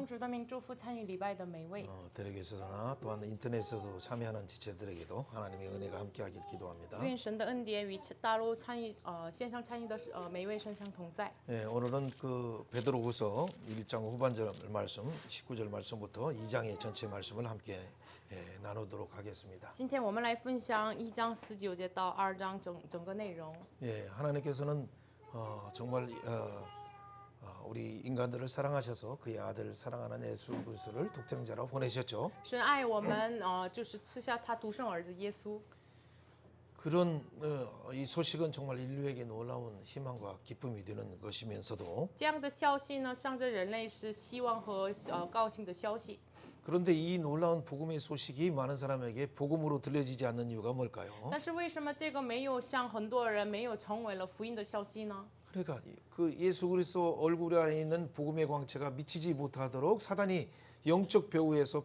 主的名祝福参与礼拜的每位。 대륙에서나 또한 인터넷에서도 참여하는 지체들에게도 하나님의 은혜가 함께하길 기도합니다. 愿神的恩典与大陆参与线上参与的每一位神相同在。 예, 오늘은 그 베드로후서 1장 후반절 말씀 19절 말씀부터 2장의 전체 말씀을 함께 나누도록 하겠습니다. 今天我们来分享1章19节到2章整个内容。 예, 하나님께서는 정말 우리 인간들을 사랑하셔서 그의 아들을 사랑하는 예수 그리스도를 독생자로 보내셨죠. 神爱我们，就是赐下他独生儿子耶稣。 그런 이 소식은 정말 인류에게 놀라운 희망과 기쁨이 되는 것이면서도 这样的消息呢，象征人类是希望和高兴的消息。 그런데 이 놀라운 복음의 소식이 많은 사람에게 복음으로 들려지지 않는 이유가 뭘까요? 但是为什么这个没有像很多人没有成为了福音的消息呢？ 그러니까 그 예수 그리스도 얼굴 안에 있는 복음의 광채가 미치지 못하도록 사단이 영적 배후에서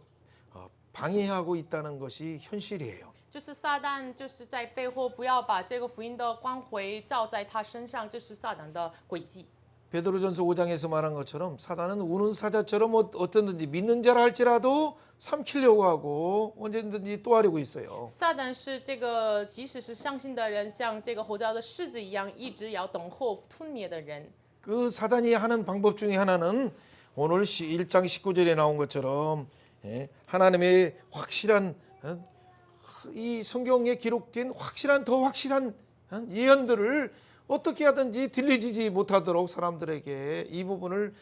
방해하고 있다는 것이 현실이에요. 就是撒旦就是在背后不要把这个福音的光辉照在他身上，这是撒旦的诡计。 베드로전서 5장에서 말한 것처럼 사단은 우는 사자처럼 어떻든지 믿는 자라 할지라도 삼키려고 하고 언제든지 또 하려고 있어요. 撒旦是这个，即使是相信的人，像这个吼叫的狮子一样，一直要等候吞灭的人。 그 사단이 하는 방법 중에 하나는 오늘 1장 19절에 나온 것처럼 하나님의 확실한 이 성경에 기록된 더 확실한 예언들을 어떻게 하든지 들려지지 못하도록 사람들에게 이 부분을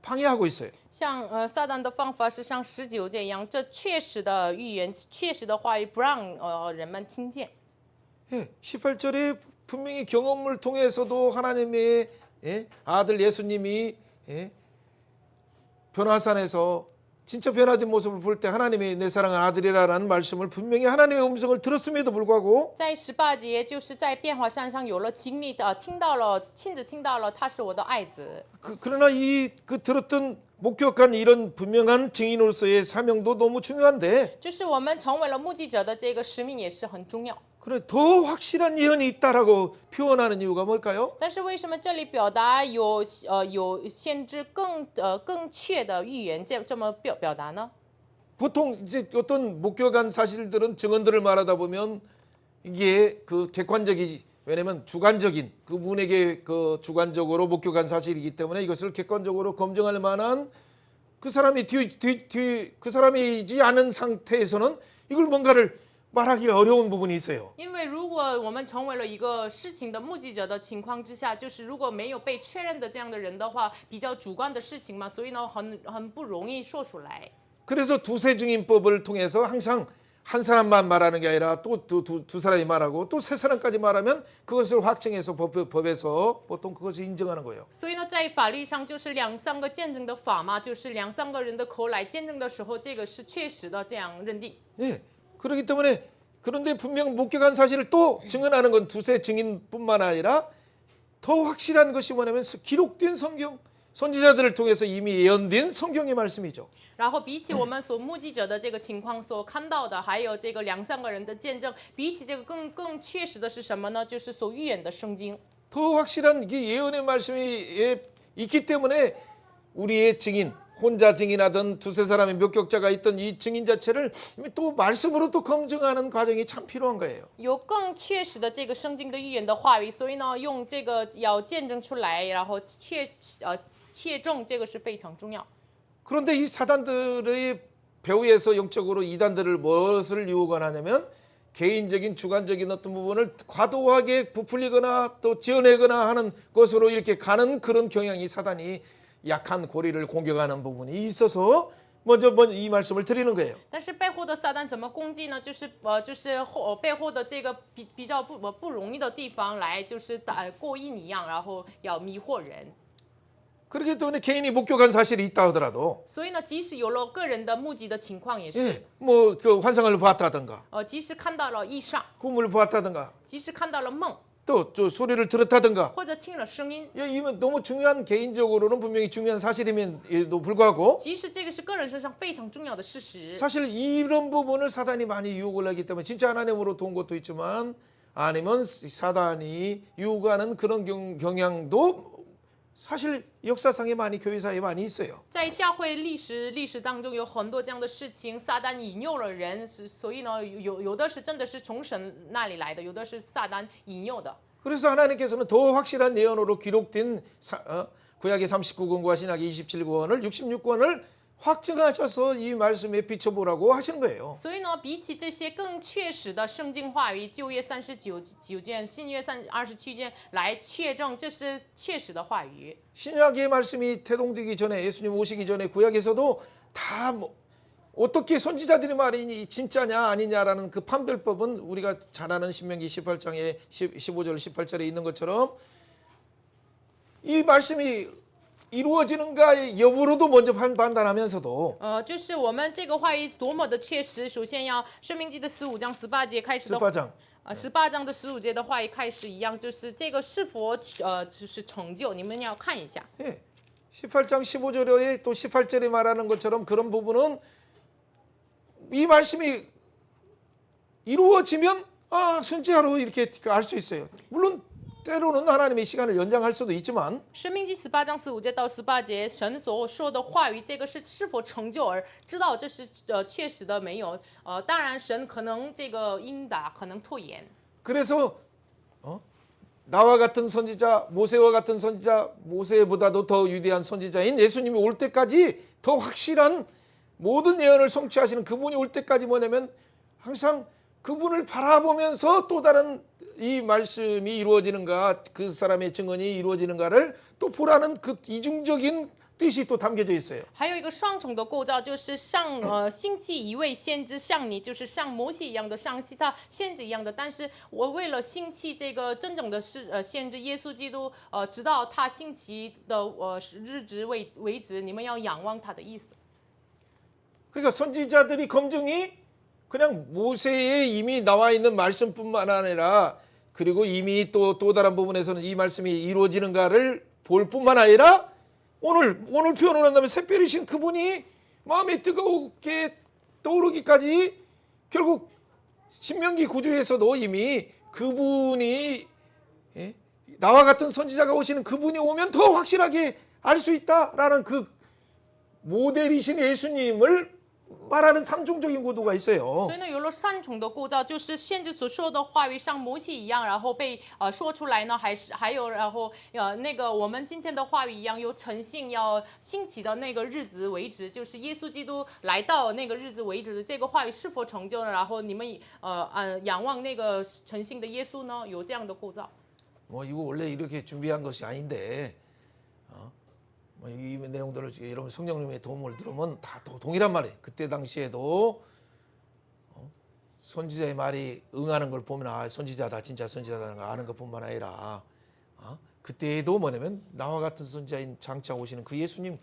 방해하고 있어요. 像撒旦的方法是像19节一样，这确实的预言、确实的话语不让人们听见。 18절에 분명히 경험을 통해서도 하나님의 아들 예수님이 변화산에서 진짜 변화된 모습을 볼 때 하나님이 내 사랑하는 아들이라는 말씀을 분명히 하나님의 음성을 들었음에도 불구하고 在18节，就是在变化山上有了经历的，亲自听到了他是我的爱子。 그러나 그 들었던 목격한 이런 분명한 증인으로서의 사명도 너무 중요한데 就是我们成为了目击者的这个使命也是很重要。 그래 더 확실한 예언이 있다라고 표현하는 이유가 뭘까요? 但是为什么这里表达有限制更确的预言这么表达呢？ 보통 이제 어떤 목격한 사실들은 증언들을 말하다 보면 이게 그 객관적이지 왜냐면 주관적인 그분에게 그 주관적으로 목격한 사실이기 때문에 이것을 객관적으로 검증할 만한 그 사람이 그 사람이지 않은 상태에서는 이걸 뭔가를 말하기가 어려운 부분이 있어요. 因为如果我们成为了一个事情的目击者的情况之下，就是如果没有被确认的这样的人的话，比较主观的事情嘛，所以呢，很不容易说出来。 그래서 두세 증인법을 통해서 항상 한 사람만 말하는 게 아니라 또 두 사람이 말하고 또 세 사람까지 말하면 그것을 확증해서 법에서 보통 그것을 인정하는 거예요. 所以呢，在法律上就是2、3个见证的法嘛，就是2、3个人的口来见证的时候，这个是确实的这样认定。 예. 그렇기 때문에 그런데 분명 목격한 사실을 또 증언하는 건 두세 증인뿐만 아니라 더 확실한 것이 뭐냐면 기록된 성경 선지자들을 통해서 이미 예언된 성경의 말씀이죠. 然后比起我们所目击者的这个情况所看到的，还有这个2、3个人的见证，比起这个更确实的是什么呢？就是所预言的圣经。 더 확실한 예언의 말씀이 있기 때문에 우리의 증인 혼자 증인하던 두세 사람의 목격자가 있던 이 증인 자체를 또 말씀으로 또 검증하는 과정이 참 필요한 거예요. 有更确实的这个圣经的预言的话语，所以呢，用这个要见证出来，然后切中这个是非常重要。 그런데 이 사단들의 배후에서 영적으로 이단들을 무엇을 유혹을 하냐면 개인적인 주관적인 어떤 부분을 과도하게 부풀리거나 또 지어내거나 하는 것으로 이렇게 가는 그런 경향이 사단이 약한 고리를 공격하는 부분이 있어서 먼저 이 말씀을 드리는 거예요. 但是背后的撒旦怎么攻击呢？就是背后的这个比较不容易的地方来，就是过阴一样，然后要迷惑人。 그렇기 때문에 개인이 목격한 사실이 있다 하더라도 所以呢，即使有了个人的目击的情况也是， 뭐 그 환상을 보았다든가 即使看到了异象， 꿈을 보았다든가 即使看到了梦， 또 소리를 들었다든가 或者听了声音， 이건 너무 중요한 개인적으로는 분명히 중요한 사실임에도 불구하고 即使这个是个人身上非常重要的事实。 사실 이런 부분을 사단이 많이 유혹을 하기 때문에 진짜 하나님으로 돈 것도 있지만 아니면 사단이 유혹하는 그런 경향도 사실 역사상에 많이 교회사에 많이 있어요. 在教会历史当中有很多这样的事情，撒旦引诱了人，所以呢，有的是真的是从神那里来的，有的是撒旦引诱的。 그래서 하나님께서는 더 확실한 예언으로 기록된 구약의 39권과 신약의 27권을 66권을 확증하셔서 이 말씀에 비춰보라고 하신 거예요. 所以呢，比起这些更确实的圣经话语，旧约39卷，新约27卷来确证，这是确实的话语。 신약의 말씀이 태동되기 전에 예수님 오시기 전에 구약에서도 다 어떻게 선지자들의 말이 진짜냐 아니냐라는 그 판별법은 우리가 잘 아는 신명기 18장에 15절 18절에 있는 것처럼 이 말씀이 이루어지는가 여부로도 먼저 판단하면서도 就是我们这个话语多么的确实，首先要申命记的15章18节开始的 18장 18章的15节的话语开始一样，就是这个是否就是成就，你们要看一下。 예, 18장 15절에 또 18절에 말하는 것처럼 그런 부분은 이 말씀이 이루어지면 순지하로 이렇게 알 수 있어요. 물론 때로는 하나님의 시간을 연장할 수도 있지만 申命记18章15节到18节，神所说的话语，这个是否成就而知道这是确实的没有？当然神可能这个应答，可能拖延。 그래서 나와 같은 선지자, 모세와 같은 선지자, 모세보다도 더 위대한 선지자인 예수님이 올 때까지 더 확실한 모든 예언을 성취하시는 그분이 올 때까지 뭐냐면 항상 그분을 바라보면서 또 다른 이 말씀이 이루어지는가 그 사람의 증언이 이루어지는가를 또 보라는 그 이중적인 뜻이 또 담겨져 있어요. 还有一个双重的构造，就是兴起一位先知，像你，就是像摩西一样的，像其他先知一样的。但是我为了兴起这个真正的先知耶稣基督，直到他兴起的日子为止，你们要仰望他的意思。 그러니까 선지자들이 검증이 그냥 모세에 이미 나와 있는 말씀뿐만 아니라 그리고 이미 또 다른 부분에서는 이 말씀이 이루어지는가를 볼 뿐만 아니라 오늘 표현을 한다면 샛별이신 그분이 마음에 뜨겁게 떠오르기까지 결국 신명기 9주에서도 이미 그분이 나와 같은 선지자가 오시는 그분이 오면 더 확실하게 알 수 있다라는 그 모델이신 예수님을 말하는 삼중적인 구도가 있어요. 所以呢，有了三重的构造，就是先知所说的话语像摩西一样，然后被说出来呢，还有然后那个我们今天的话语一样，有诚信要兴起的那个日子为止，就是耶稣基督来到那个日子为止，这个话语是否成就了？然后你们仰望那个诚信的耶稣呢？有这样的构造。 뭐 이거 원래 이렇게 준비한 것이 아닌데 이 내용들을 여러분 성령님의 도움을 들으면 다 동일한 말이에요. 그때 당시에도 선지자의 말이 응하는 걸 보면 선지자다 진짜 선지자다는 걸 아는 것뿐만 아니라 그때에도 뭐냐면 나와 같은 선지자인 장차 오시는 그 예수님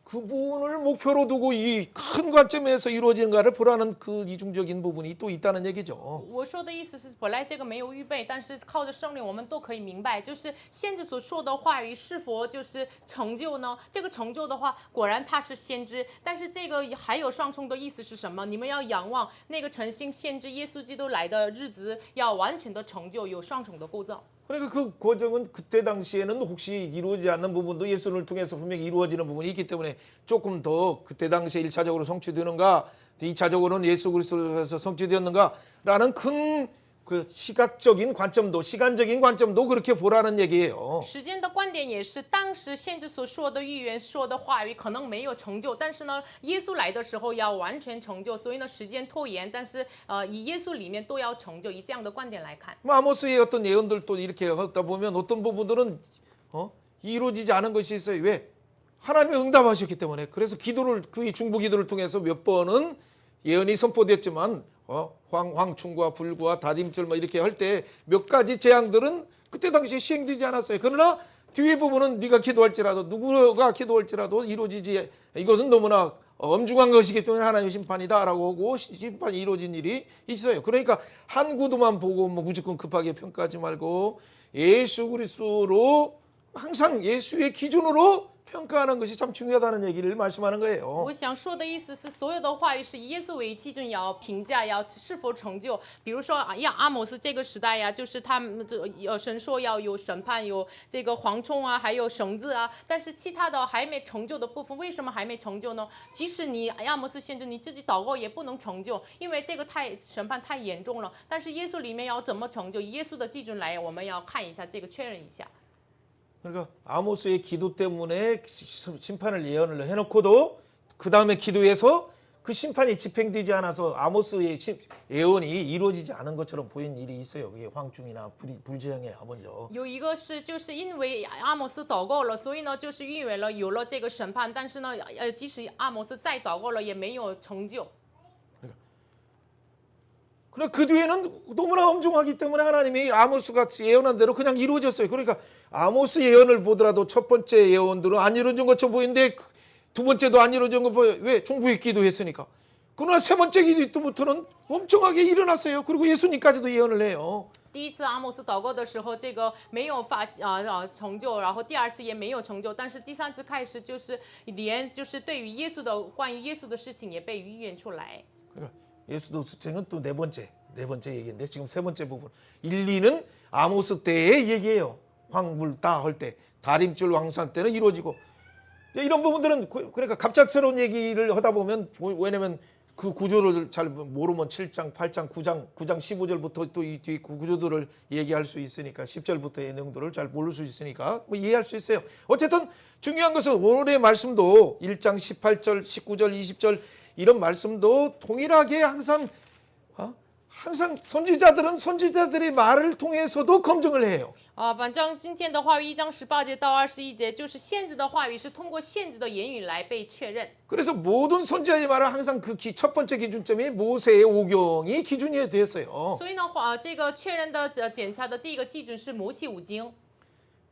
그분을 목표로 두고 이 큰 관점에서 이루어지는가를 보라는 그 이중적인 부분이 또 있다는 얘기죠. 我说的意思是，本来这个没有预备，但是靠着圣灵，我们都可以明白，就是先知所说的话语是否就是成就呢？这个成就的话，果然他是先知，但是这个还有双重的意思是什么？你们要仰望那个诚信先知耶稣基督来的日子，要完全的成就，有双重的构造。 그러니까 그 과정은 그때 당시에는 혹시 이루어지지 않는 부분도 예수를 통해서 분명히 이루어지는 부분이 있기 때문에 조금 더 그때 당시에 1차적으로 성취되는가 2차적으로는 예수 그리스도에서 성취되었는가라는 큰 그 시각적인 관점도 시간적인 관점도 그렇게 보라는 얘기예요. 时间的观点也是，当时先知所说的预言、说的话语可能没有成就，但是呢，耶稣来的时候要完全成就，所以呢，时间拖延，但是以耶稣里面都要成就，以这样的观点来看。 아모스의 어떤 예언들도 이렇게 하다 보면 어떤 부분들은 이루어지지 않은 것이 있어요. 왜? 하나님이 응답하셨기 때문에. 그래서 기도를 그 중보 기도를 통해서 몇 번은 예언이 선포됐지만 황충과 불과 다딤줄 뭐 이렇게 할 때 몇 가지 재앙들은 그때 당시에 시행되지 않았어요. 그러나 뒤에 부분은 네가 기도할지라도 누구가 기도할지라도 이루어지지 이것은 너무나 엄중한 것이기 때문에 하나님의 심판이다라고 하고 심판이 이루어진 일이 있어요. 그러니까 한 구도만 보고 뭐 무조건 급하게 평가하지 말고 예수 그리스도로 항상 예수의 기준으로 평가하는 것이 참 중요하다는 얘기를 말씀하는 거예요. 我想说的意思是，所有的话语是以耶稣为基准，要评价要是否成就。比如说像阿摩斯这个时代呀，就是他们神说要有审判，有这个蝗虫啊，还有绳子啊，但是其他的还没成就的部分，为什么还没成就呢？即使你阿摩斯先知你自己祷告也不能成就，因为这个审判太严重了。但是耶稣里面要怎么成就？以耶稣的基准来，我们要看一下这个，确认一下。 그러니까 아모스의 기도 때문에 심판을 예언을 해놓고도 그 다음에 기도해서 그 심판이 집행되지 않아서 아모스의 예언이 이루어지지 않은 것처럼 보이는 일이 있어요. 그게 황충이나 불재앙이야 먼저. 有一个是，就是因为阿摩斯祷告了，所以呢，就是因为有了这个审判，但是呢，即使阿摩斯再祷告了，也没有成就。 그러나 그 뒤에는 너무나 엄중하기 때문에 하나님이 아모스가 예언한 대로 그냥 이루어졌어요. 그러니까 아모스 예언을 보더라도 첫 번째 예언들은 안 이루어진 것처럼 보이는데 두 번째도 안 이루어진 거 보여요. 왜? 중보의 기도했으니까. 그러나 세 번째 기도부터는 엄청나게 일어났어요. 그리고 예수님까지도 예언을 해요. 第一次阿摩斯祷告的时候，这个没有成就，然后第二次也没有成就，但是第三次开始就是连就是对于耶稣的关于耶稣的事情也被预言出来。 그러니까 예수도 수쟁은 또 네 번째 얘기인데 지금 세 번째 부분 1, 2는 아모스 때의 얘기예요. 황물다 할 때, 다림줄 왕산 때는 이루어지고 이런 부분들은 그러니까 갑작스러운 얘기를 하다 보면 왜냐면 그 구조를 잘 모르면 7장, 8장, 9장 15절부터 또 이 뒤 구조들을 얘기할 수 있으니까 10절부터의 내용들을 잘 모를 수 있으니까 뭐 이해할 수 있어요. 어쨌든 중요한 것은 오늘의 말씀도 1장 18절, 19절, 20절 이런 말씀도 동일하게 항상 선지자들은 선지자들의 말을 통해서도 검증을 해요. 反正今天的话语1章18节到21节，就是先知的话语是通过先知的言语来被确认。 그래서 모든 선지자의 말은 항상 그 첫 번째 기준점이 모세의 오경이 기준이 됐어요. 所以呢，这个确认的检查的第一个基准是摩西五经。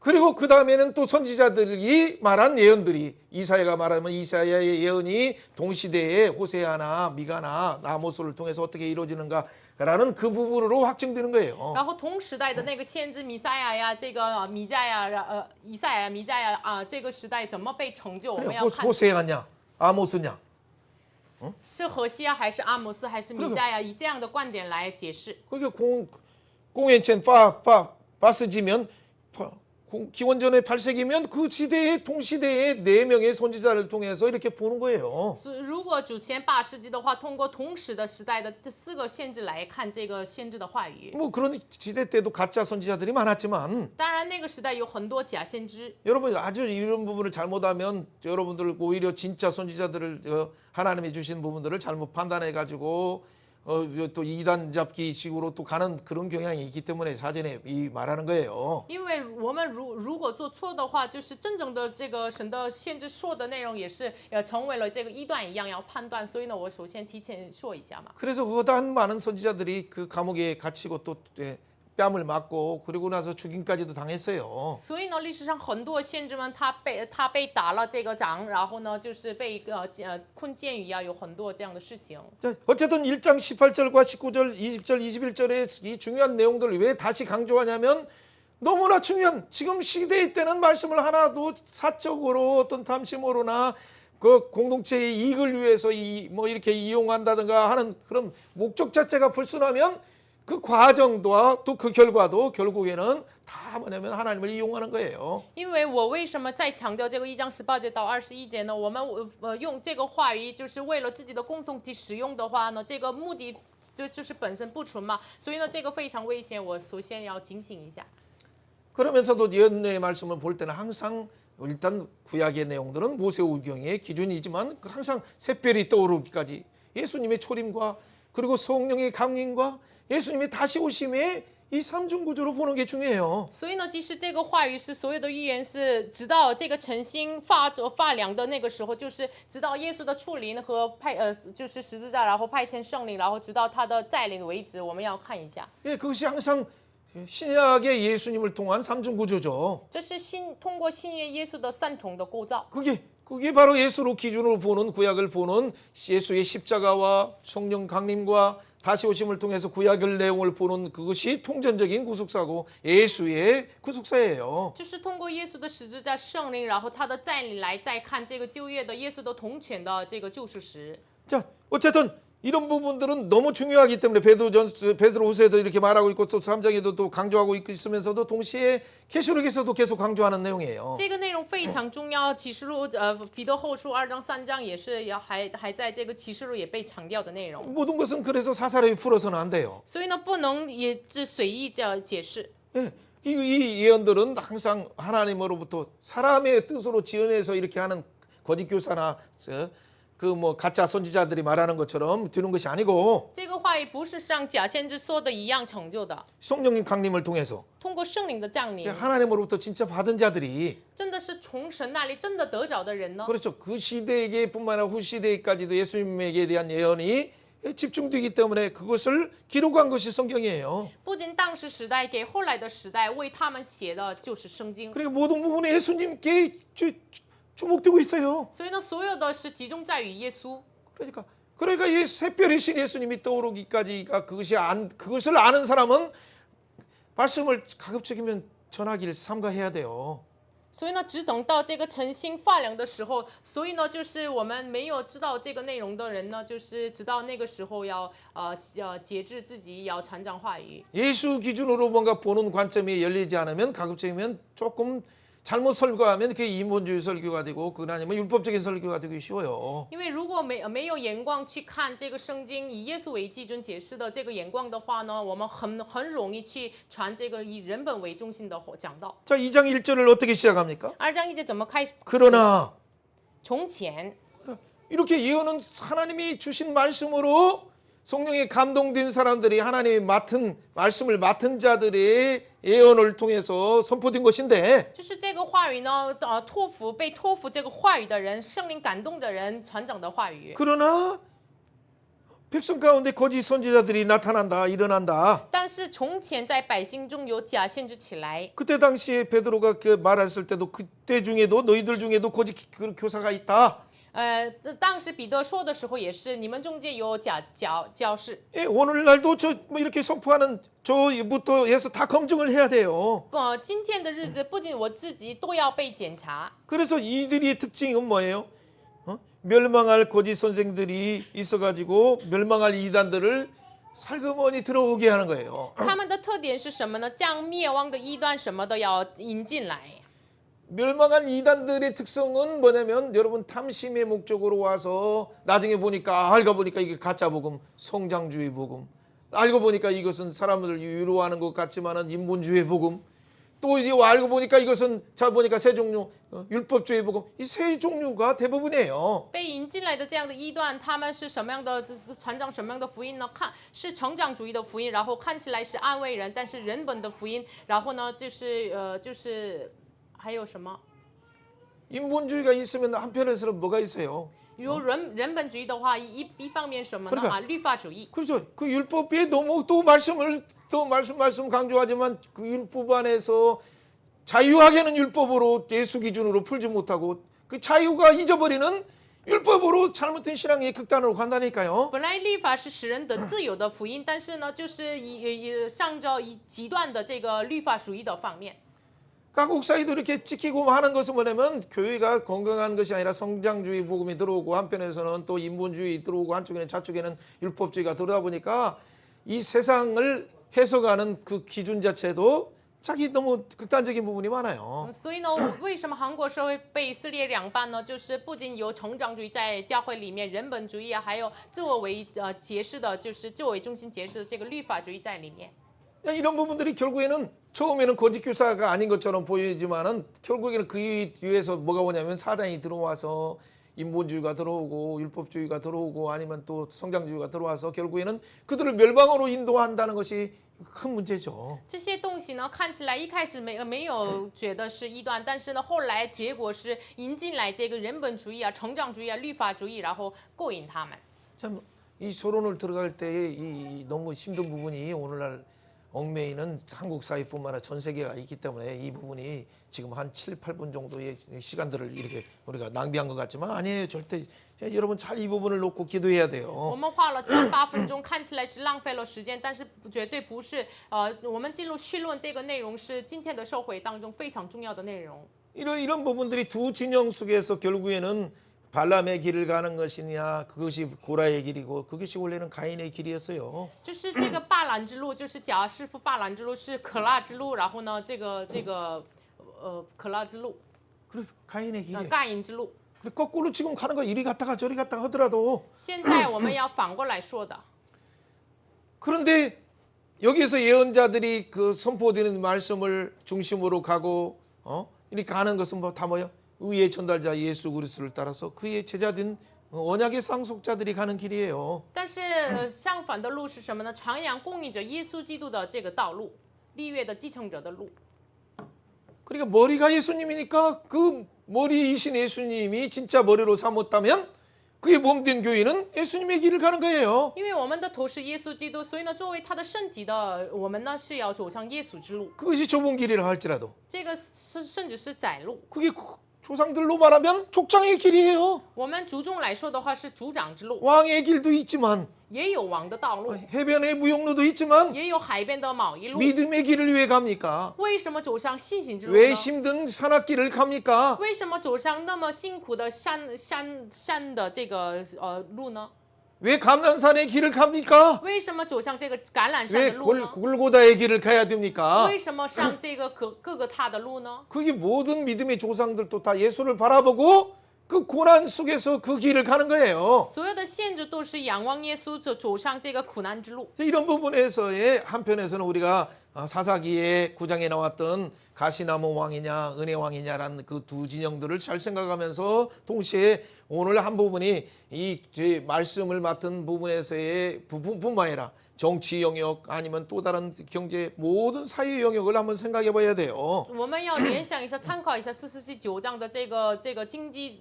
그리고 그 다음에는 또 선지자들이 말한 예언들이 이사야가 말하면 이사야의 예언이 동시대에 호세아나 미가나 아모스를 통해서 어떻게 이루어지는가라는 그 부분으로 확증되는 거예요. 然后同时代的那个先知弥赛亚呀，这个弥赛亚以赛亚、弥赛亚啊，这个时代怎么被成就？我们要看 호세아냐 아모스냐 是何西亚还是阿摩斯还是弥赛亚，以这样的观点来解释。 그게 공元前파스지면 기원전의 8세기면 그 시대의 동시대의 4명의 선지자를 통해서 이렇게 보는 거예요. 如果主前8世纪的话，通过同时的时代的这4个先知来看这个先知的话语。 뭐 그런 시대 때도 가짜 선지자들이 많았지만 当然那个时代有很多假先知。 여러분 아주 이런 부분을 잘못하면 여러분들 오히려 진짜 선지자들을 하나님이 주신 부분들을 잘못 판단해 가지고 또 이단 잡기식으로 또 가는 그런 경향이 있기 때문에 사전에 이 말하는 거예요. 因为我们如果做错的话，就是真正的这个神的先知说的内容也是成为了这个异端一样要判断，所以呢，我首先提前说一下嘛。 그래서 그보다 많은 선지자들이 그 감옥에 갇히고 또 뺨을 맞고 그리고 나서 죽임까지도 당했어요. 所以呢，历史上很多先知们他被打了这个掌，然后呢就是被困监狱啊，有很多这样的事情。 어쨌든 1장 18절과 19절, 20절, 21절의 이 중요한 내용들을 왜 다시 강조하냐면 너무나 중요한 지금 시대의 때는 말씀을 하나도 사적으로 어떤 탐심으로나 그 공동체의 이익을 위해서 뭐 이렇게 이용한다든가 하는 그런 목적 자체가 불순하면 그 과정과 또 그 결과도 결국에는 다 뭐냐면 하나님을 이용하는 거예요. 因为我为什么再强调这个1章18节到21节呢？我们用这个话语就是为了自己的共同体使用的话呢，这个目的就是本身不纯嘛，所以呢这个非常危险，我首先要警醒一下。 그러면서도 예언의 말씀을 볼 때는 항상 일단 구약의 내용들은 모세오경의 기준이지만 항상 샛별이 떠오르기까지 예수님의 초림과 그리고 성령의 강림과 예수님의 다시 오심에 이 삼중 구조로 보는 게 중요해요. 所以呢，即使这个话语是所有的预言是直到这个晨星发亮的那个时候，就是直到耶稣的出临和就是十字架，然后派遣圣灵，然后直到他的再临为止，我们要看一下。 예, 그것이 항상 신약의 예수님을 통한 삼중 구조죠. 这是通过新约耶稣的3重的构造。 그게 바로 예수로 기준으로 보는 구약을 보는 예수의 십자가와 성령 강림과 다시 오심을 통해서 구약의 내용을 보는 그것이 통전적인 구속사고 예수의 구속사예요. 就是通过耶稣的十字架、圣灵，然后他的再临来再看这个旧约的耶稣的统权的这个救世时。 자, 어쨌든 이런 부분들은 너무 중요하기 때문에 베드로후서에도 이렇게 말하고 있고 또 3장에도 또 강조하고 있으면서도 동시에 계시록에서도 계속 강조하는 내용이에요. 这个内容非常重要，启示录彼得后书2章3章也是还在这个启示录也被强调的内容。 모든 것은 그래서 사사롭이 풀어서는 안 돼요. 所以呢，不能也只随意的解释。 예, 이 예언들은 항상 하나님으로부터 사람의 뜻으로 지어내서 이렇게 하는 거짓 교사나 그 뭐 가짜 선지자들이 말하는 것처럼 되는 것이 아니고 这个话语不是像假先知说的一样成就的， 성령님 강림을 통해서 通过圣灵的降临， 하나님으로부터 진짜 받은 자들이 真的是从神那里真的得着的人呢。 그렇죠. 그 시대에뿐만 아니라 후 시대까지도 예수님에게 대한 예언이 집중되기 때문에 그것을 기록한 것이 성경이에요. 不仅当时时代给后来的时代为他们写的就是圣经， 그러니까 모든 부분에 예수님께 주목되고 있어요. 所以呢，所有的是集中在于耶稣。 그러니까 새별이신 예수님이 떠오르기까지가 그것을 아는 사람은 말씀을 가급적이면 전하기를 삼가해야 돼요. 所以呢，只等到这个晨星发亮的时候，所以呢，就是我们没有知道这个内容的人呢，就是直到那个时候要节制自己，要传讲话语。 예수 기준으로 뭔가 보는 관점이 열리지 않으면 가급적이면 조금 잘못 설교하면 그게 인본주의 설교가 되고 그건 아니면 율법적인 설교가 되기 쉬워요. 因为如果没有眼光去看这个圣经以耶稣为基准解释的这个眼光的话呢，我们很容易去传这个以人本为中心的讲道。 자, 2장 1절을 어떻게 시작합니까? 2章1节怎么开始？ 그러나 从前 이렇게 예언은 하나님이 주신 말씀으로 성령에 감동된 사람들이 하나님이 말씀을 맡은 자들의 예언을 통해서 선포된 것인데 就是这个话语呢，被托付这个话语的人，圣灵感动的人传讲的话语。 그러나 백성 가운데 거짓 선지자들이 일어난다. 但是从前在百姓中有假先知起来， 그때 당시에 베드로가 그 말했을 때도 그때 중에도 너희들 중에도 거짓 교사가 있다. 当时彼得说的时候也是，你们中间有假教士。 예, 오늘날도 뭐 이렇게 선포하는 저부터 해서 다 검증을 해야 돼요. 今天的日子不仅我自己都要被检查。 그래서 이들의 특징은 뭐예요? 멸망할 거짓 선생들이 있어가지고 멸망할 이단들을 살그머니 들어오게 하는 거예요. 他们的特点是什么呢？将灭亡的异端什么的要引进来。 멸망한 이단들의 특성은 뭐냐면 여러분 탐심의 목적으로 와서 나중에 보니까 알고 보니까 이게 가짜 복음, 성장주의 복음. 알고 보니까 이것은 사람을 위로하는 것 같지만은 인본주의 복음. 또 이제 알고 보니까 이것은 잘 보니까 세 종류 율법주의 복음. 이 세 종류가 대부분이에요. 被引进来的这样的异端，他们是什么样的传讲什么样的福音呢？是成长主义的福音，然后看起来是安慰人，但是人本的福音。然后呢，就是还有什么？ 인본주의가 있으면 한편에서는 뭐가 있어요? 有人本主义的话，一方面什么呢？ 그러니까 律法主义。 그렇죠. 그 율법에 너무 또 말씀 강조하지만 그 율법 안에서 자유하게는 율법으로 예수 기준으로 풀지 못하고 그 자유가 잊어버리는 율법으로 잘못된 신앙의 극단으로 간다니까요. 本来律法是使人得自由的福音，但是呢，就是上着极端的这个律法主义的方面。 각국 사이도 이렇게 지키고 하는 것은 뭐냐면 교회가 건강한 것이 아니라 성장주의 복음이 들어오고 한편에서는 또 인본주의 들어오고 한쪽에는 저쪽에는 율법주의가 들어오다 보니까 이 세상을 해석하는 그 기준 자체도 자기 너무 극단적인 부분이 많아요. 所以呢，为什么韩国社会被撕裂两半呢？就是不仅有成长主义在教会里面，人本主义啊，还有自我为解释的，就是自我为中心解释的这个律法主义在里面。 이런 부분들이 결국에는 처음에는 거짓 교사가 아닌 것처럼 보이지만은 결국에는 그 뒤에서 뭐가 오냐면 사단이 들어와서 인본주의가 들어오고 율법주의가 들어오고 아니면 또 성장주의가 들어와서 결국에는 그들을 멸망으로 인도한다는 것이 큰 문제죠. 这些东西呢，看起来一开始没有觉得是异端，但是呢，后来结果是引进来这个人本主义啊、成长主义啊、律法主义，然后勾引他们。 참 이 서론을 들어갈 때의 이 너무 힘든 부분이 오늘날 얽매이는 한국 사회뿐만 아니라 전 세계가 있기 때문에 이 부분이 지금 한 7, 8분 정도의 시간들을 이렇게 우리가 낭비한 것 같지만 아니에요. 절대 여러분 잘 이 부분을 놓고 기도해야 我 돼요. 们花了7、8分钟，看起来是浪费了时间，但是绝对不是。我们进入绪论这个内容是今天的社会当中非常重要的内容。 이런 부분들이 두 진영 속에서 결국에는 발람의 길을 가는 것이냐 그것이 고라의 길이고 그것이 원래는 가인의 길이었어요. 就是这个霸兰之路，就是贾师傅霸兰之路是可拉之路，然后呢，可拉之路， 그래 가인의 길이. 盖因之路。 그래 거꾸로 지금 가는 거 이리 갔다가 저리 갔다가 하더라도 现在我们要反过来说的。 그런데 여기에서 예언자들이 그 선포되는 말씀을 중심으로 가고 이렇게 가는 것은 뭐 다 뭐요? 의의 전달자 예수 그리스도를 따라서 그의 제자된 언약의 상속자들이 가는 길이에요. 但是相反的路是什么呢？传扬供应者耶稣基督的这个道路，立约的继承者的路。 그러니까 머리가 예수님이니까 그 머리이신 예수님이 진짜 머리로 삼았다면 그의 몸된 교회는 예수님의 길을 가는 거예요. 因为我们的头是耶稣基督，所以呢，作为他的身体的，我们呢是要走向耶稣之路。 그것이 좁은 길이라 할지라도 这个甚至是窄路。 그게 조상들로 말하면 족장의 길이에요. 我们族中来说的话是族长之路， 왕의 길도 있지만 也有王的道路， 해변의 무용로도 있지만 也有海边的某一路。 믿음의 길을 왜 갑니까? 为什么走上信心之路 왜 呢？ 힘든 산악길을 갑니까? 为什么走上那么辛苦的山的这个路呢？ 왜 감난산의 길을 갑니까? 为什么走向这个橄榄山 왜 的路呢？ 골고다의 길을 가야 됩니까? 为什么上这个各个塔的路呢？ 그게 모든 믿음의 조상들도 다 예수를 바라보고 그 고난 속에서 그 길을 가는 거예요. 所有的限制都是仰望耶稣走上这个苦难之路。 이런 부분에서의 한편에서는 우리가 사사기의 9장에 나왔던 가시나무 왕이냐 은혜 왕이냐라는 그 두 진영들을 잘 생각하면서 동시에 오늘 한 부분이 이 말씀을 맡은 부분에서의 부분뿐만 아니라 정치 영역 아니면 또 다른 경제 모든 사회 영역을 한번 생각해 봐야 돼요. 我们要联想一下，参考一下四世纪9章的这个经济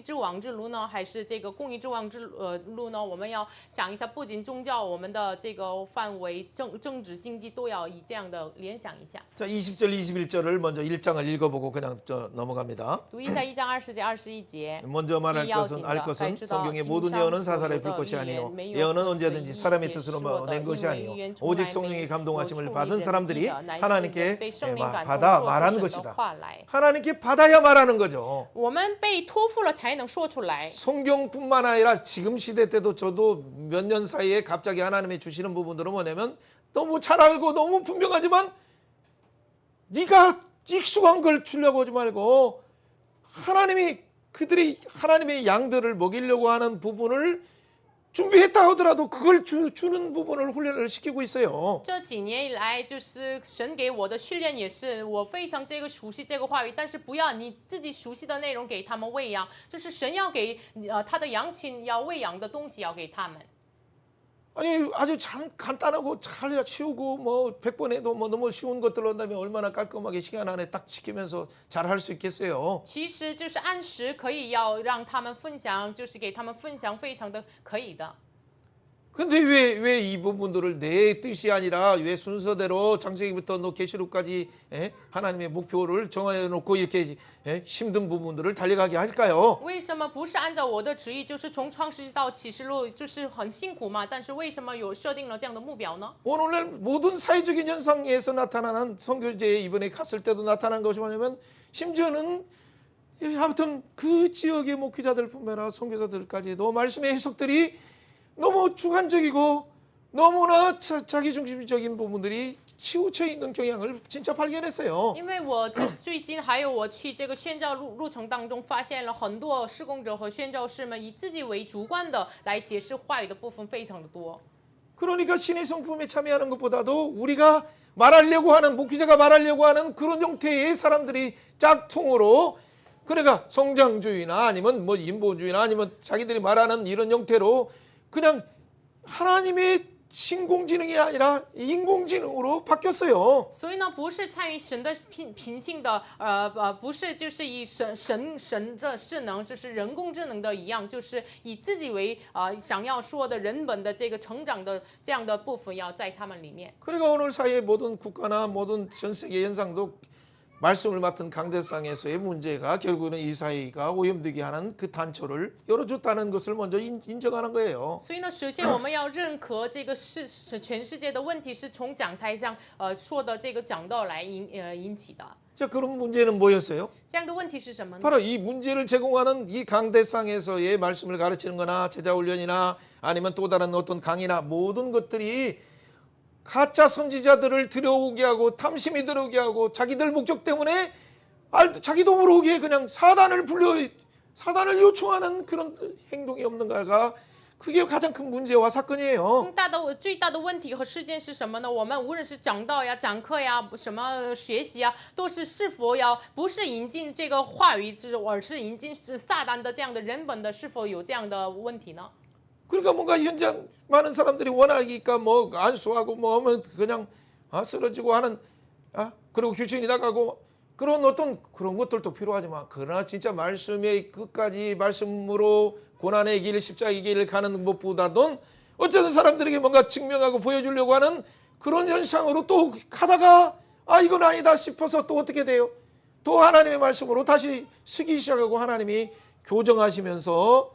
之王之路呢，还是这个公义之王之路呢？我们要想一下，不仅宗教，我们的这个范围政治经济都要以这样的联想一下。 자, 20절 21절을 먼저 1장을 읽어보고 그냥 넘어갑니다. 读一下1章20节21节。 먼저 말할 것은 알 것은 성경의 모든 예언은 사사로이 불 것이 아니요 예언은 언제든지 사람의 뜻으로 낸 것이 아니요 오직 성령의 감동하심을 받은 사람들이 하나님께 받아 말하는 것이다. 하나님께 받아야 말하는 거죠. 我们被托付了才能说出来。 성경뿐만 아니라 지금 시대 때도 저도 몇 년 사이에 갑자기 하나님이 주시는 부분들은 뭐냐면 너무 잘 알고 너무 분명하지만 네가 익숙한 걸 주려고 하지 말고 하나님이 그들이 하나님의 양들을 먹이려고 하는 부분을 준비했다 하더라도 그걸 주는 부분을 훈련을 시키고 있어요. 这几年以来，就是神给我的训练也是，我非常这个熟悉这个话语，但是不要你自己熟悉的内容给他们喂养，就是神要给他的羊群要喂养的东西要给他们。 아니 아주 간단하고 잘 치우고 뭐 100번 해도 뭐 너무 쉬운 것들로 한다면 얼마나 깔끔하게 시간 안에 딱 지키면서 잘 할 수 있겠어요. 其实就是按时可以要让他们分享，就是给他们分享，非常的可以的。 근데 왜 이 부분들을 내 뜻이 아니라 왜 순서대로 창세기부터 너 계시록까지 하나님의 목표를 정해 놓고 이렇게 힘든 부분들을 달려가게 할까요? 为什么不是按照我的旨意，就是从创世纪到启示录，就是很辛苦嘛？但是为什么有设定了这样的目标呢？ 오늘날 모든 사회적인 현상에서 나타나는 선교제에 이번에 갔을 때도 나타난 것이 뭐냐면 심지어는 아무튼 그 지역의 목회자들뿐만 아니라 선교사들까지도 말씀의 해석들이 너무 주관적이고 너무나 자기중심적인 부분들이 치우쳐 있는 경향을 진짜 발견했어요. 因为我就是最近还有我去这个宣教路程当中，发现了很多事工者和宣教士们以自己为主观的来解释话语的部分非常的多。 그러니까 신의 성품에 참여하는 것보다도 우리가 말하려고 하는 목회자가 말하려고 하는 그런 형태의 사람들이 짝퉁으로 그러니까 성장주의나 아니면 뭐 인본주의나 아니면 자기들이 말하는 이런 형태로 그냥 하나님의 신공지능이 아니라 인공지능으로 바뀌었어요. 所以呢，不是参与神的品性的，不是就是以神的智能，就是人工智能的一样，就是以自己为想要说的人本的这个成长的这样的部分要在他们里面。 그러니까 오늘 사회의 모든 국가나 모든 전 세계 현상도 말씀을 맡은 강대상에서의 문제가 결국은 이 사회가 오염되게 하는 그 단초를 열어줬다는 것을 먼저 인정하는 거예요. 所以呢，首先我们要认可这个全世界的问题是从讲台上说的这个讲道来引起的。 자, 그럼 문제는 뭐였어요? 这样的问题是什么呢？ 바로 이 문제를 제공하는 이 강대상에서의 말씀을 가르치는 거나 제자훈련이나 아니면 또 다른 어떤 강의나 모든 것들이 가짜 선지자들을 들어오게 하고 탐심이 들어오게 하고 자기들 목적 때문에 자기도 모르게 그냥 사단을 요청하는 그런 행동이 없는가가 그게 가장 큰 문제와 사건이에요. 最大的问题和事件是什么呢？我们无论是讲道呀、讲课呀、什么学习呀，都是否要不是引进这个话语，而是引进撒旦的这样的人本的，是否有这样的问题呢？ 그러니까 뭔가 현장 많은 사람들이 원하니까 뭐 안수하고 뭐 하면 그냥 쓰러지고 하는 그리고 귀신이 나가고 그런 어떤 그런 것들도 필요하지만 그러나 진짜 말씀의 끝까지 말씀으로 고난의 길 십자가의 길을 가는 것보다도 어쨌든 사람들에게 뭔가 증명하고 보여주려고 하는 그런 현상으로 또 가다가 이건 아니다 싶어서 또 어떻게 돼요? 또 하나님의 말씀으로 다시 쓰기 시작하고 하나님이 교정하시면서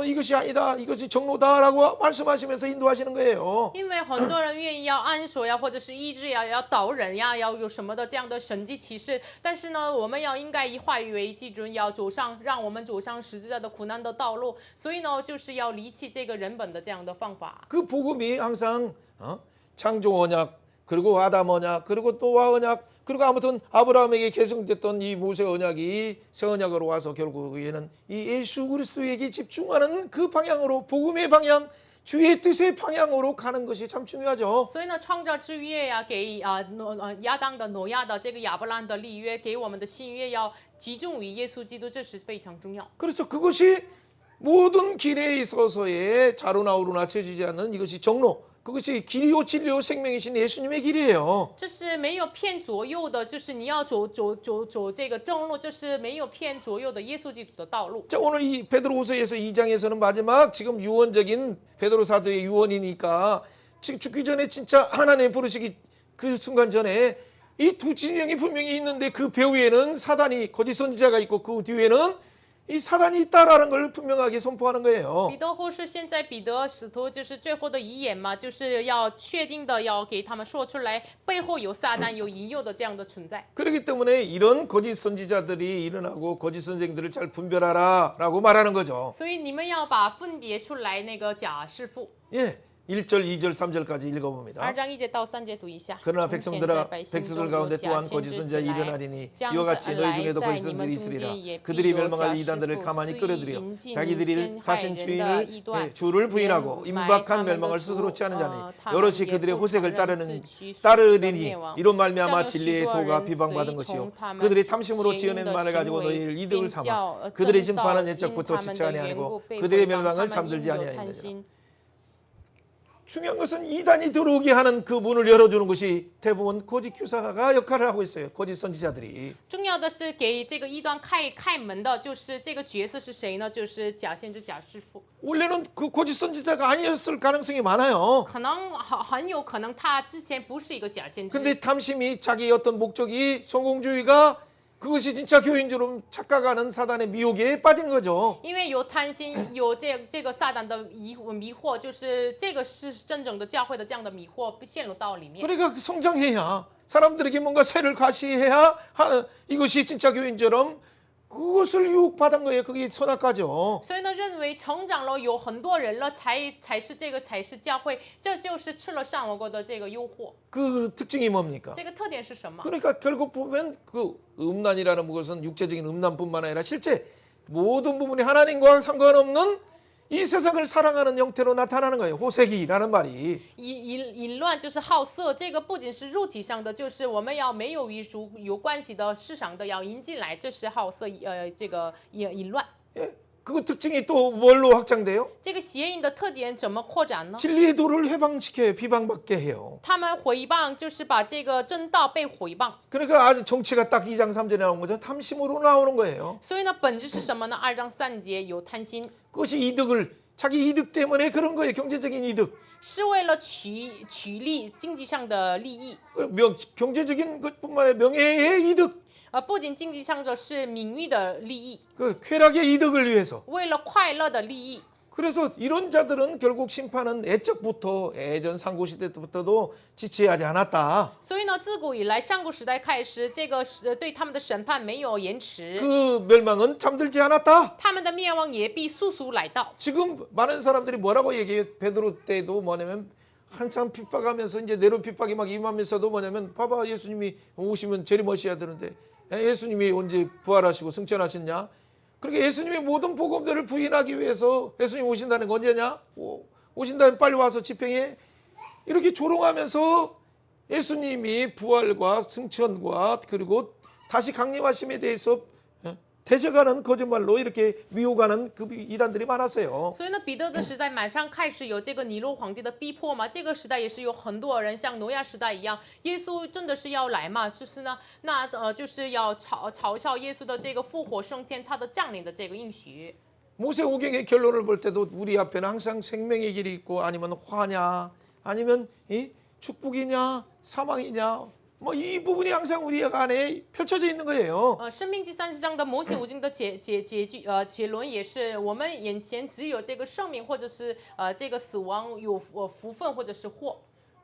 이것이 아니다, 이것이 정로다라고 말씀하시면서 인도하시는 거예요. 因为很多人愿意要安守呀，或者是医治呀，要导人呀，要有什么的这样的神迹奇事。但是呢，我们应该以话语为基准，让我们走上十字架的苦难的道路。所以呢，就是要离弃这个人本的这样的方法。 그 복음이 항상 창조 언약 그리고 아담 언약 그리고 노아 언약 그리고 아무튼 아브라함에게 계승됐던 이 모세 언약이 새 언약으로 와서 결국에는 이 예수 그리스도에게 집중하는 그 방향으로 복음의 방향 주의 뜻의 방향으로 가는 것이 참 중요하죠. 所以呢，创造之约呀，给亚当的、挪亚的这个亚伯兰的立约，给我们的新约要集中于耶稣基督，这是非常重要。 그렇죠. 그것이 모든 길에 있어서의 자로나 우로나 채지지 않는 이것이 정로. 그것이 길이요 진리요 생명이신 예수님의 길이에요. 这是没有偏左右的，就是你要走这个正路，这是没有偏左右的耶稣基督的道路。 자, 오늘 이 베드로후서에서 2장에서는 마지막 지금 유언적인 베드로 사도의 유언이니까 지금 죽기 전에 진짜 하나님 부르시기 그 순간 전에 이 두 진영이 분명히 있는데 그 배후에는 사단이 거짓 선지자가 있고 그 뒤에는 이 사단이 있다라는 걸 분명하게 선포하는 거예요. 彼得后书现在彼得使徒就是最后的遗言嘛，就是要确定的要给他们说出来，背后有撒旦有引诱的这样的存在。 그렇기 때문에 이런 거짓 선지자들이 일어나고 거짓 선생들을 잘 분별하라라고 말하는 거죠. 所以你们要把分别出来那个假师傅。 예. 1절, 2절, 3절까지 읽어봅니다. 2장 1절到3节读一下。 그러나 从现在 백성들아 百姓 백성들 中有 가운데 假 또한 先 거짓 知 선지자 起来， 일어나리니 这样 이와 子 같이 너희 来 중에도 在 거짓 你们 선지자들이 中间 있으리라. 也必 그들이 有假 멸망할 师 이단들을 傅， 가만히 肆意 끌어들여 引进 자기들이 陷害 사신 人的 주인을 异端， 주를 부인하고 埋他 임박한 们的 멸망을 主 스스로 취하는 자니 他们 여럿이 也 그들의 不承 호색을 认自取 따르리니 灭亡。 이로 这样 말미암아 有许 진리의 多 도가 人 비방받은 随 것이요 从他们 그들이 탐심으로 邪淫 지어낸 的 말을 行 가지고 为 너희를 이득을 并 삼아 叫 그들의 真道 심판은 因 옛적부터 他们 지체 的 아니하고 缘故被 그들의 毁谤，他 멸망을 们 잠들지 因有 아니하니라. 贪心。 중요한 것은 이단이 들어오게 하는 그 문을 열어주는 것이 대부분 거짓 교사가 역할을 하고 있어요. 거짓 선지자들이. 重要的是给这个异端开门的，就是这个角色是谁呢？就是假先知、假师傅。 원래는 그 거짓 선지자가 아니었을 가능성이 많아요. 可能很有可能他之前不是一个假先知。 근데 탐심이 자기 어떤 목적이 성공주의가 그것이 진짜 교인 줄 착각하는 사단의 미혹에 빠진 거죠. 因为有贪心，有这个撒旦的迷惑，就是这个是真正的教会的这样的迷惑陷入到里面。 그러니까 성장해야 사람들에게 뭔가 세를 과시해야 이것이 진짜 교인처럼 그것을 유혹받은 거예요. 그게 선악과죠. 所以呢，认为成长了有很多人了，才是教会，这就是吃了上网过的这个诱惑。 그 특징이 뭡니까? 这个特点是什么？ 그러니까 결국 보면 그 음란이라는 것은 육체적인 음란뿐만 아니라 실제 모든 부분이 하나님과 상관없는 이 세상을 사랑하는 형태로 나타나는 거예요. 호색이라는 말이. 淫乱就是好色，这个不仅是肉体上的，就是我们要没有与主有关系的市场的要引进来，这是好色，这个淫乱。 예, 그 특징이 또 뭘로 확장돼요? 这个邪淫的特点怎么扩展呢？ 진리의 도를 해방시켜요. 비방받게 해요. 他们毁谤就是把这个真道被毁谤， 그러니까 아주 정치가 딱 2장 3절에 나온 거죠. 탐심으로 나오는 거예요. 所以呢，本质是什么呢？2章3节有贪心， 그것이 이득을 자기 이득 때문에 그런 거예요. 경제적인 이득. 是为了取利经济上的利益， 경제적인 것뿐만 아니라 명예의 이득. 不仅经济上的是名誉的利益， 그 쾌락의 이득을 위해서. 为了快乐的利益。 그래서 이런 자들은 결국 심판은 애적부터 예전 상고시대 때부터도 지체하지 않았다. 所以呢，自古以来，上古时代开始，这个对他们的审判没有延迟， 그 멸망은 잠들지 않았다. 他们的灭亡也必速速来到。 지금 많은 사람들이 뭐라고 얘기해요? 베드로 때도 뭐냐면 한참 핍박하면서 이제 내로 핍박이 막 임하면서도 뭐냐면 봐봐 예수님이 오시면 재림하셔야 되는데 예수님이 언제 부활하시고 승천하셨냐? 그러니까 예수님의 모든 복음들을 부인하기 위해서 예수님 오신다는 건 언제냐? 오신다면 빨리 와서 집행해. 이렇게 조롱하면서 예수님이 부활과 승천과 그리고 다시 강림하심에 대해서 대적하는 거짓말로 이렇게 미혹하는 그 이단들이 많았어요. 所以呢，彼得的时代马上开始有这个尼罗皇帝的逼迫嘛，这个时代也是有很多人像挪亚时代一样，耶稣真的是要来嘛，就是呢，就是要嘲笑耶稣的这个复活升天，他的降临的这个应许。 모세오경의 결론을 볼 때도 우리 앞에는 항상 생명의 길이 있고 아니면 화냐 아니면 이 축복이냐 사망이냐 뭐 이 부분이 항상 우리 안에 펼쳐져 있는 거예요. 生命记30章的摩西五经的结论也是，我们眼前只有这个生命，或者是这个死亡，有福分或者是祸。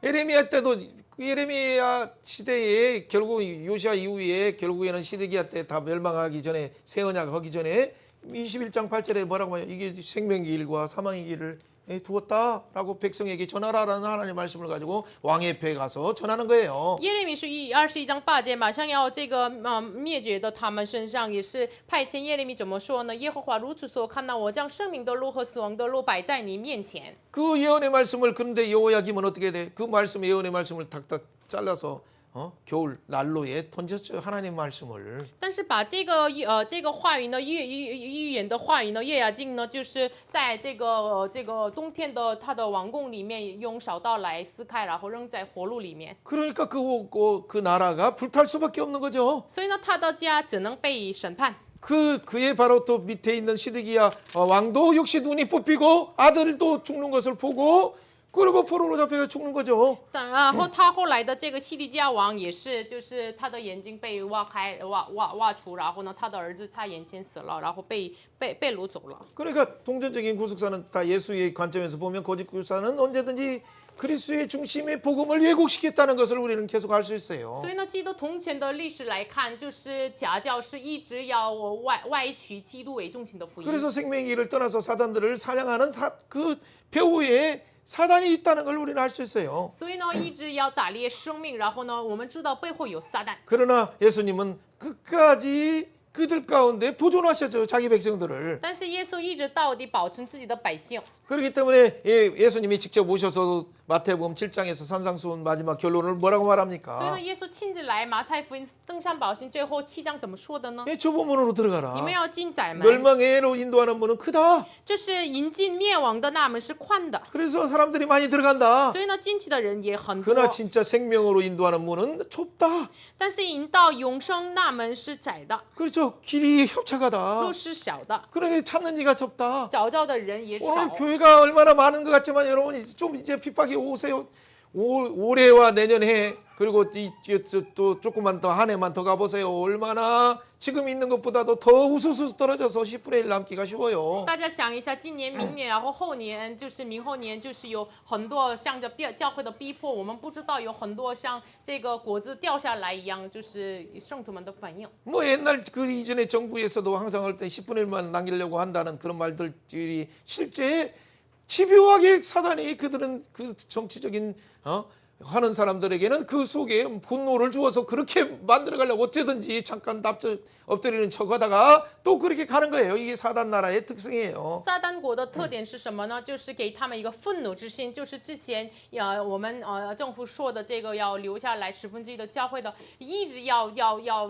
예레미야 때도 그 예레미야 시대에 결국 요시아 이후에 결국에는 시드기야 때 다 멸망하기 전에 새 언약 하기 전에 21장 8절에 뭐라고 해요? 이게 생명의 길과 사망의 길을 두었다라고 백성에게 전하라라는 하나님의 말씀을 가지고 왕의 배에 가서 전하는 거예요. 耶利米书21章8节，马上要这个灭绝的他们身上，也是派遣耶利米怎么说呢？耶和华如此说：看到我将生命的路和死亡的路摆在你面前。 그 예언의 말씀을 그런데 여호야김은 어떻게 돼? 그 말씀 예언의 말씀을 탁탁 잘라서 겨울 난로에 던졌죠. 하나님 말씀을. 但是把这个话语呢，预言的话语呢，约雅敬呢，就是在这个冬天的他的王宫里面，用小刀来撕开，然后扔在火炉里面。 그러니까 그 나라가 불탈 수밖에 없는 거죠. 所以呢，他的家只能被审判。 그의 바로 또 밑에 있는 시드기야 왕도 역시 눈이 뽑히고 아들도 죽는 것을 보고 그리고 포로로 잡혀서 죽는 거죠. 然后他后来的这个西底家王也是，就是他的眼睛被挖出，然后呢，他的儿子他眼前死了，然后被掳走了。 그러니까 동전적인 구속사는 다 예수의 관점에서 보면 거짓 구속사는 언제든지 그리스도의 중심의 복음을 왜곡시켰다는 것을 우리는 계속 알 수 있어요. 所以呢，基督铜钱的历史来看，就是假教是一直要歪曲基督为中心的福音。 그래서 생명의 길을 떠나서 사단들을 사냥하는 그 배후에 사단이 있다는 걸 우리는 알 수 있어요. 所以呢，一直要打猎生命，然后呢，我们知道背后有撒旦。 그러나 예수님은 끝까지 그들 가운데 보존하셨죠. 자기 백성들을. 但是耶稣一直到底保存自己的百姓。 그렇기 때문에 예수님이 직접 오셔서 마태복음 7장에서 산상수훈 마지막 결론을 뭐라고 所以 말합니까? 呢，耶稣亲自来马太福音登山宝训最后7章怎么说的呢？ 좁은 문으로 들어가라. 你们要进窄门， 멸망에로 인도하는 문은 크다. 就是引进灭亡的那门是宽的， 그래서 사람들이 많이 들어간다. 所以呢，进去的人也很多。 그러나 진짜 생명으로 인도하는 문은 좁다. 但是引到永生那门是窄的， 그렇죠. 길이 협착하다. 路是小的， 그러니 찾는 이가 적다. 找到的人也少。 오늘 교회가 얼마나 많은 것 같지만 여러분 좀 이제 핍박이 오세요. 올해와 내년에 그리고 또 조금만 더 한 해만 더 가보세요. 얼마나 지금 있는 것보다도 더 우수수 떨어져서 10분의 1 남기가 쉬워요. 大家想一下，今年、明年，然后后年，就是明后年，就是有很多向着教会的逼迫，我们不知道有很多像这个果子掉下来一样，就是圣徒们的反应。 뭐 옛날 그 이전에 정부에서도 항상 할 때 10분의 1만 남기려고 한다는 그런 말들이 실제 집요하게 사단이 그들은 그 정치적인 하는 사람들에게는 그 속에 분노를 주어서 그렇게 만들어 가려고 어쩌든지 잠깐 엎드리는 척하다가 또 그렇게 가는 거예요. 이게 사단 나라의 특성이에요.撒旦国的特点是什么呢？就是给他们一个愤怒之心，就是之前我们政府说的这个要留下来1/10的教会的，一直要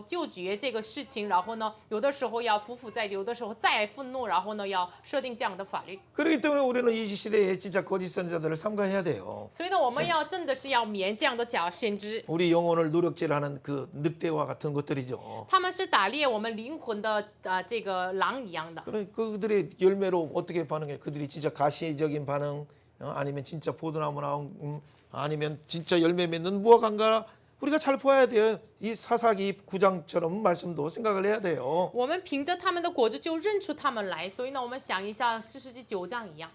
纠结这个事情，然后呢，有的时候要匍匐在地，有的时候再愤怒，然后呢要设定这样的法律。 그렇기 때문에 우리는 이 시대에 진짜 거짓 선지자들을 삼가해야 돼요. 所以呢，我们真的是要免这样的假先知， 우리 영혼을 노력질하는 그 늑대와 같은 것들이죠. 他们是打猎我们灵魂的这个狼一样的。 그들의 열매로 어떻게 반응해? 그들이 진짜 가시적인 반응, 아니면 진짜 포도나무 나온, 아니면 진짜 열매 맺는 무화과인가? 우리가 잘 봐야 돼요. 이 사사기 9장처럼 말씀도 생각을 해야 돼요. 我们凭着他们的果子就认出他们来，所以呢，我们想一下士师记9章一样，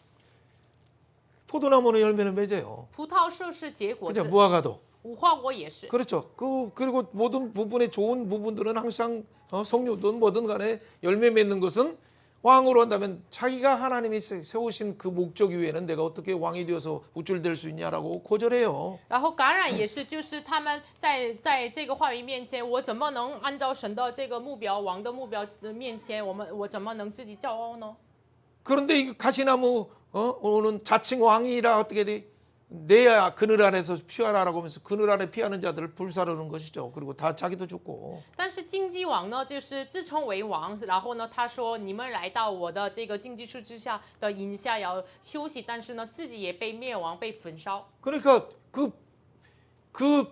포도나무는 열매를 맺어요. 葡萄树是结果 그죠? 子， 무화과도. 无花果也是。 그렇죠. 그리고 모든 부분의 좋은 부분들은 항상 성류든 뭐든 간에 열매 맺는 것은 왕으로 한다면 자기가 하나님이 세우신 그 목적 위에는 내가 어떻게 왕이 되어서 우쭐댈 수 있냐라고 고절해요. 然后感染也是，就是他们在这个话语面前，我怎么能按照神的这个目标、王的目标的面前，我怎么能自己骄傲呢？ 그런데 이 가시나무 오는 자칭 왕이라 어떻게 돼? 내야 그늘 아래서 피하라라고 하면서 그늘 아래 피하는 자들을 불사르는 것이죠. 그리고 다 자기도 죽고. 但是荆棘王呢，就是自称为王，然后呢，他说你们来到我的这个荆棘树之下的荫下要休息，但是呢，自己也被灭亡、被焚烧。 그러니까 그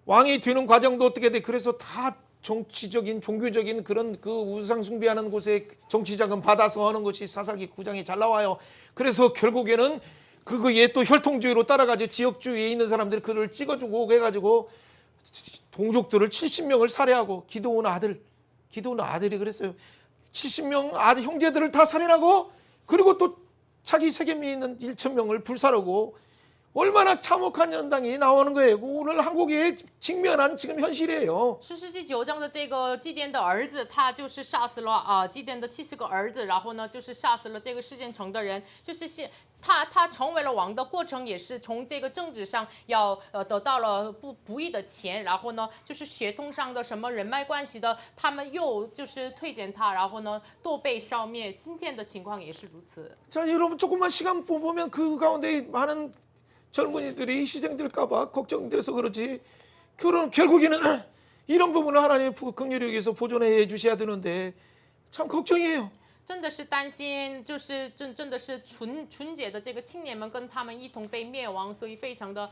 왕이 되는 과정도 어떻게 돼? 그래서 다 정치적인 종교적인 그런 그 우상 숭배하는 곳에 정치 자금 받아서 하는 것이 사사기 9장에 잘 나와요. 그래서 결국에는 그거에 또 혈통주의로 따라가지고 지역주의에 있는 사람들이 그를 찍어주고 해가지고 동족들을 70명을 살해하고 기드온 아들이 그랬어요. 70명 아들 형제들을 다 살인하고 그리고 또 자기 세겜에 있는 1,000명을 불사르고 얼마나 참혹한 연당이 나오는 거예요. 오늘 한국에 직면한 지금 현실이에요. 士师记9章的这个祭奠的儿子，他就是杀死了祭奠的70个儿子，然后呢，就是杀死了这个事件城的人，就是他成为了王的过程，也是从这个政治上要得到了不义的钱，然后呢，就是血统上的什么人脉关系的，他们又就是推荐他，然后呢，都被消灭。今天的情况也是如此。 자, 여러분 조금만 시간 보면 그 가운데 많은 젊은이들이 희생될까봐 걱정돼서 그렇지. 결국에는 이런 부분을 하나님의 긍휼히 여기서 보존해 주셔야 되는데 참 걱정이에요. 真的是担心，就是真的是纯洁的这个青年们跟他们一同被灭亡，所以非常的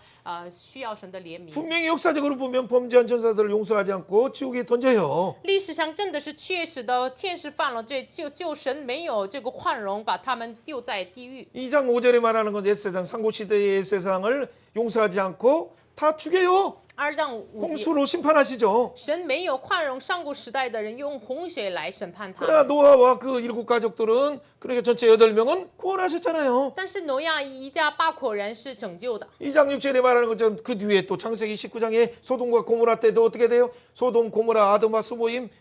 需要神的怜悯。 분명히 역사적으로 보면 범죄한 천사들을 용서하지 않고 지옥에 던져요. 历史上真的是确实的，天使犯了罪，就神没有这个宽容，把他们丢在地狱。 2장 5절에 말하는 건 옛세상 상고시대의 세상을 용서하지 않고 다 죽여요. 2章5节， 홍수로 심판하시죠. 神没有宽容上古时代的人，用洪水来审判他 그러나 们。 노아와 그 7가족들은 그러니까 전체 8명은 구원하셨잖아요. 但是挪亚一家8口人是拯救的。 2장 6절에 말하는 것처럼 그 뒤에 또 창세기 19장에 소돔과 고모라 때도 어떻게 돼요? 소돔, 고모라, 아드마, 스보임,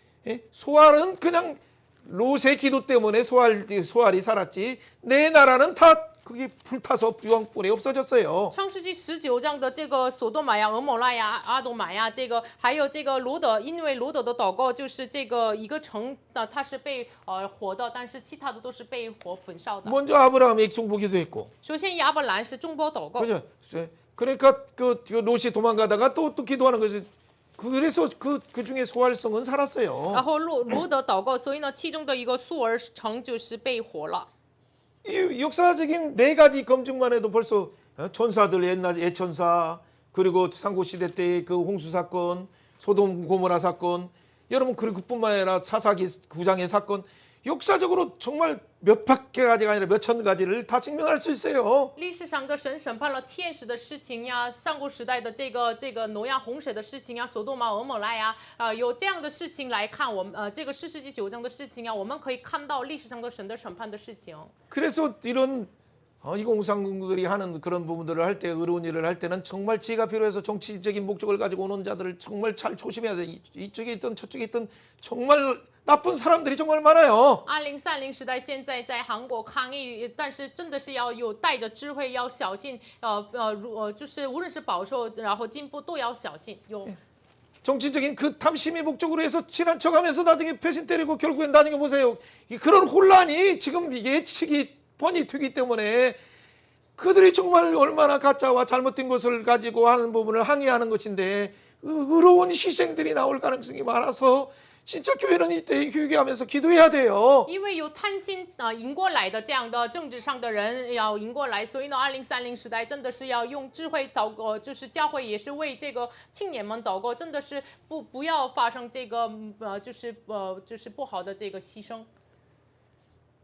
소알은 그냥 롯의 기도 때문에 소알이 살았지. 내 나라는 다 그게 불타서 유황불에 없어졌어요. 创世纪19章的这个索多玛呀、俄摩拉呀、阿多玛呀，这个还有这个罗德，因为罗德的祷告就是这个一个城的，它是被火的，但是其他的都是被火焚烧的。 먼저 아브라함이 액중보 기도했고, 首先亚伯兰是中波祷告， 그죠? 그러니까 그 롯이 도망가다가 또 기도하는 것이 그래서 그 중에 소알성은 살았어요. 然后罗德祷告，所以呢，其中的一个苏尔城就是被火了。 이 역사적인 4가지 검증만 해도 벌써 천사들 옛날 예천사 그리고 상고시대 때의 그 홍수 사건, 소돔 고모라 사건, 여러분 그리고 그뿐만 아니라 사사기 9장의 사건 역사적으로 정말 몇百 가지가 아니라 몇 천 가지를 다 증명할 수 있어요. 历史上的神审判了天使的事情呀，上古时代的这个挪亚洪水的事情呀，索多玛、俄摩拉呀，有这样的事情来看，我们这个士师记9章的事情呀，我们可以看到历史上的神的审判的事情。 그래서 이런 이 공산국들이 하는 그런 부분들을 할 때, 어려운 일을 할 때는 정말 지혜가 필요해서 정치적인 목적을 가지고 오는 자들을 정말 잘 조심해야 돼. 이쪽에 있든 저쪽에 있든 정말 나쁜 사람들이 정말 많아요. 2030时代现在在韩国抗议，但是真的是要有带着智慧，要小心。就是无论是保守，然后进步都要小心。有 정치적인 그 탐심의 목적으로 해서 친한 척하면서 나중에 배신 때리고 결국엔 나중에 보세요. 그런 혼란이 지금 예측이 뻔히 되기 때문에 그들이 정말 얼마나 가짜와 잘못된 것을 가지고 하는 부분을 항의하는 것인데 의로운 희생들이 나올 가능성이 많아서 진짜 교회는 이때 회개하면서 기도해야 돼요. 因为有贪心赢过来的这样的政治上的人要赢过来，所以呢，2030时代真的是要用智慧祷告，就是教会也是为这个青年们祷告，真的是不要发生这个就是不好的这个牺牲。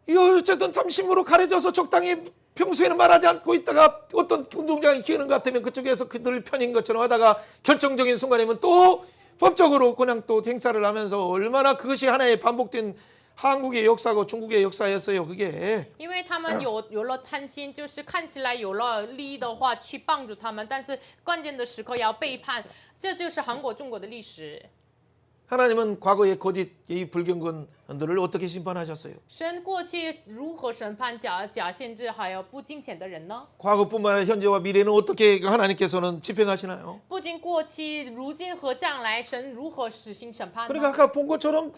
이 어쨌든 탐심으로 가려져서 적당히 평소에는 말하지 않고 있다가 어떤 운동장이 기회는 것 같으면 그쪽에서 그들 편인 것처럼 하다가 결정적인 순간이면 또 법적으로 그냥 또 행사를 하면서 얼마나 그것이 하나의 반복된 한국의 역사고 중국의 역사였어요. 그게. 因为他们有了贪心，就是看起来有了利益的话去帮助他们，但是关键的时刻要背叛，这就是韩国、中国的历史。 하나님은 과거의 거짓 이 불경건들을 어떻게 심판하셨어요? 神过去如何审判假先知还有不敬虔的人呢？ 과거뿐만 아니라 현재와 미래는 어떻게 하나님께서는 집행하시나요? 不仅过去、如今和将来，神如何实行审判 그러니까 呢？ 아까 본 것처럼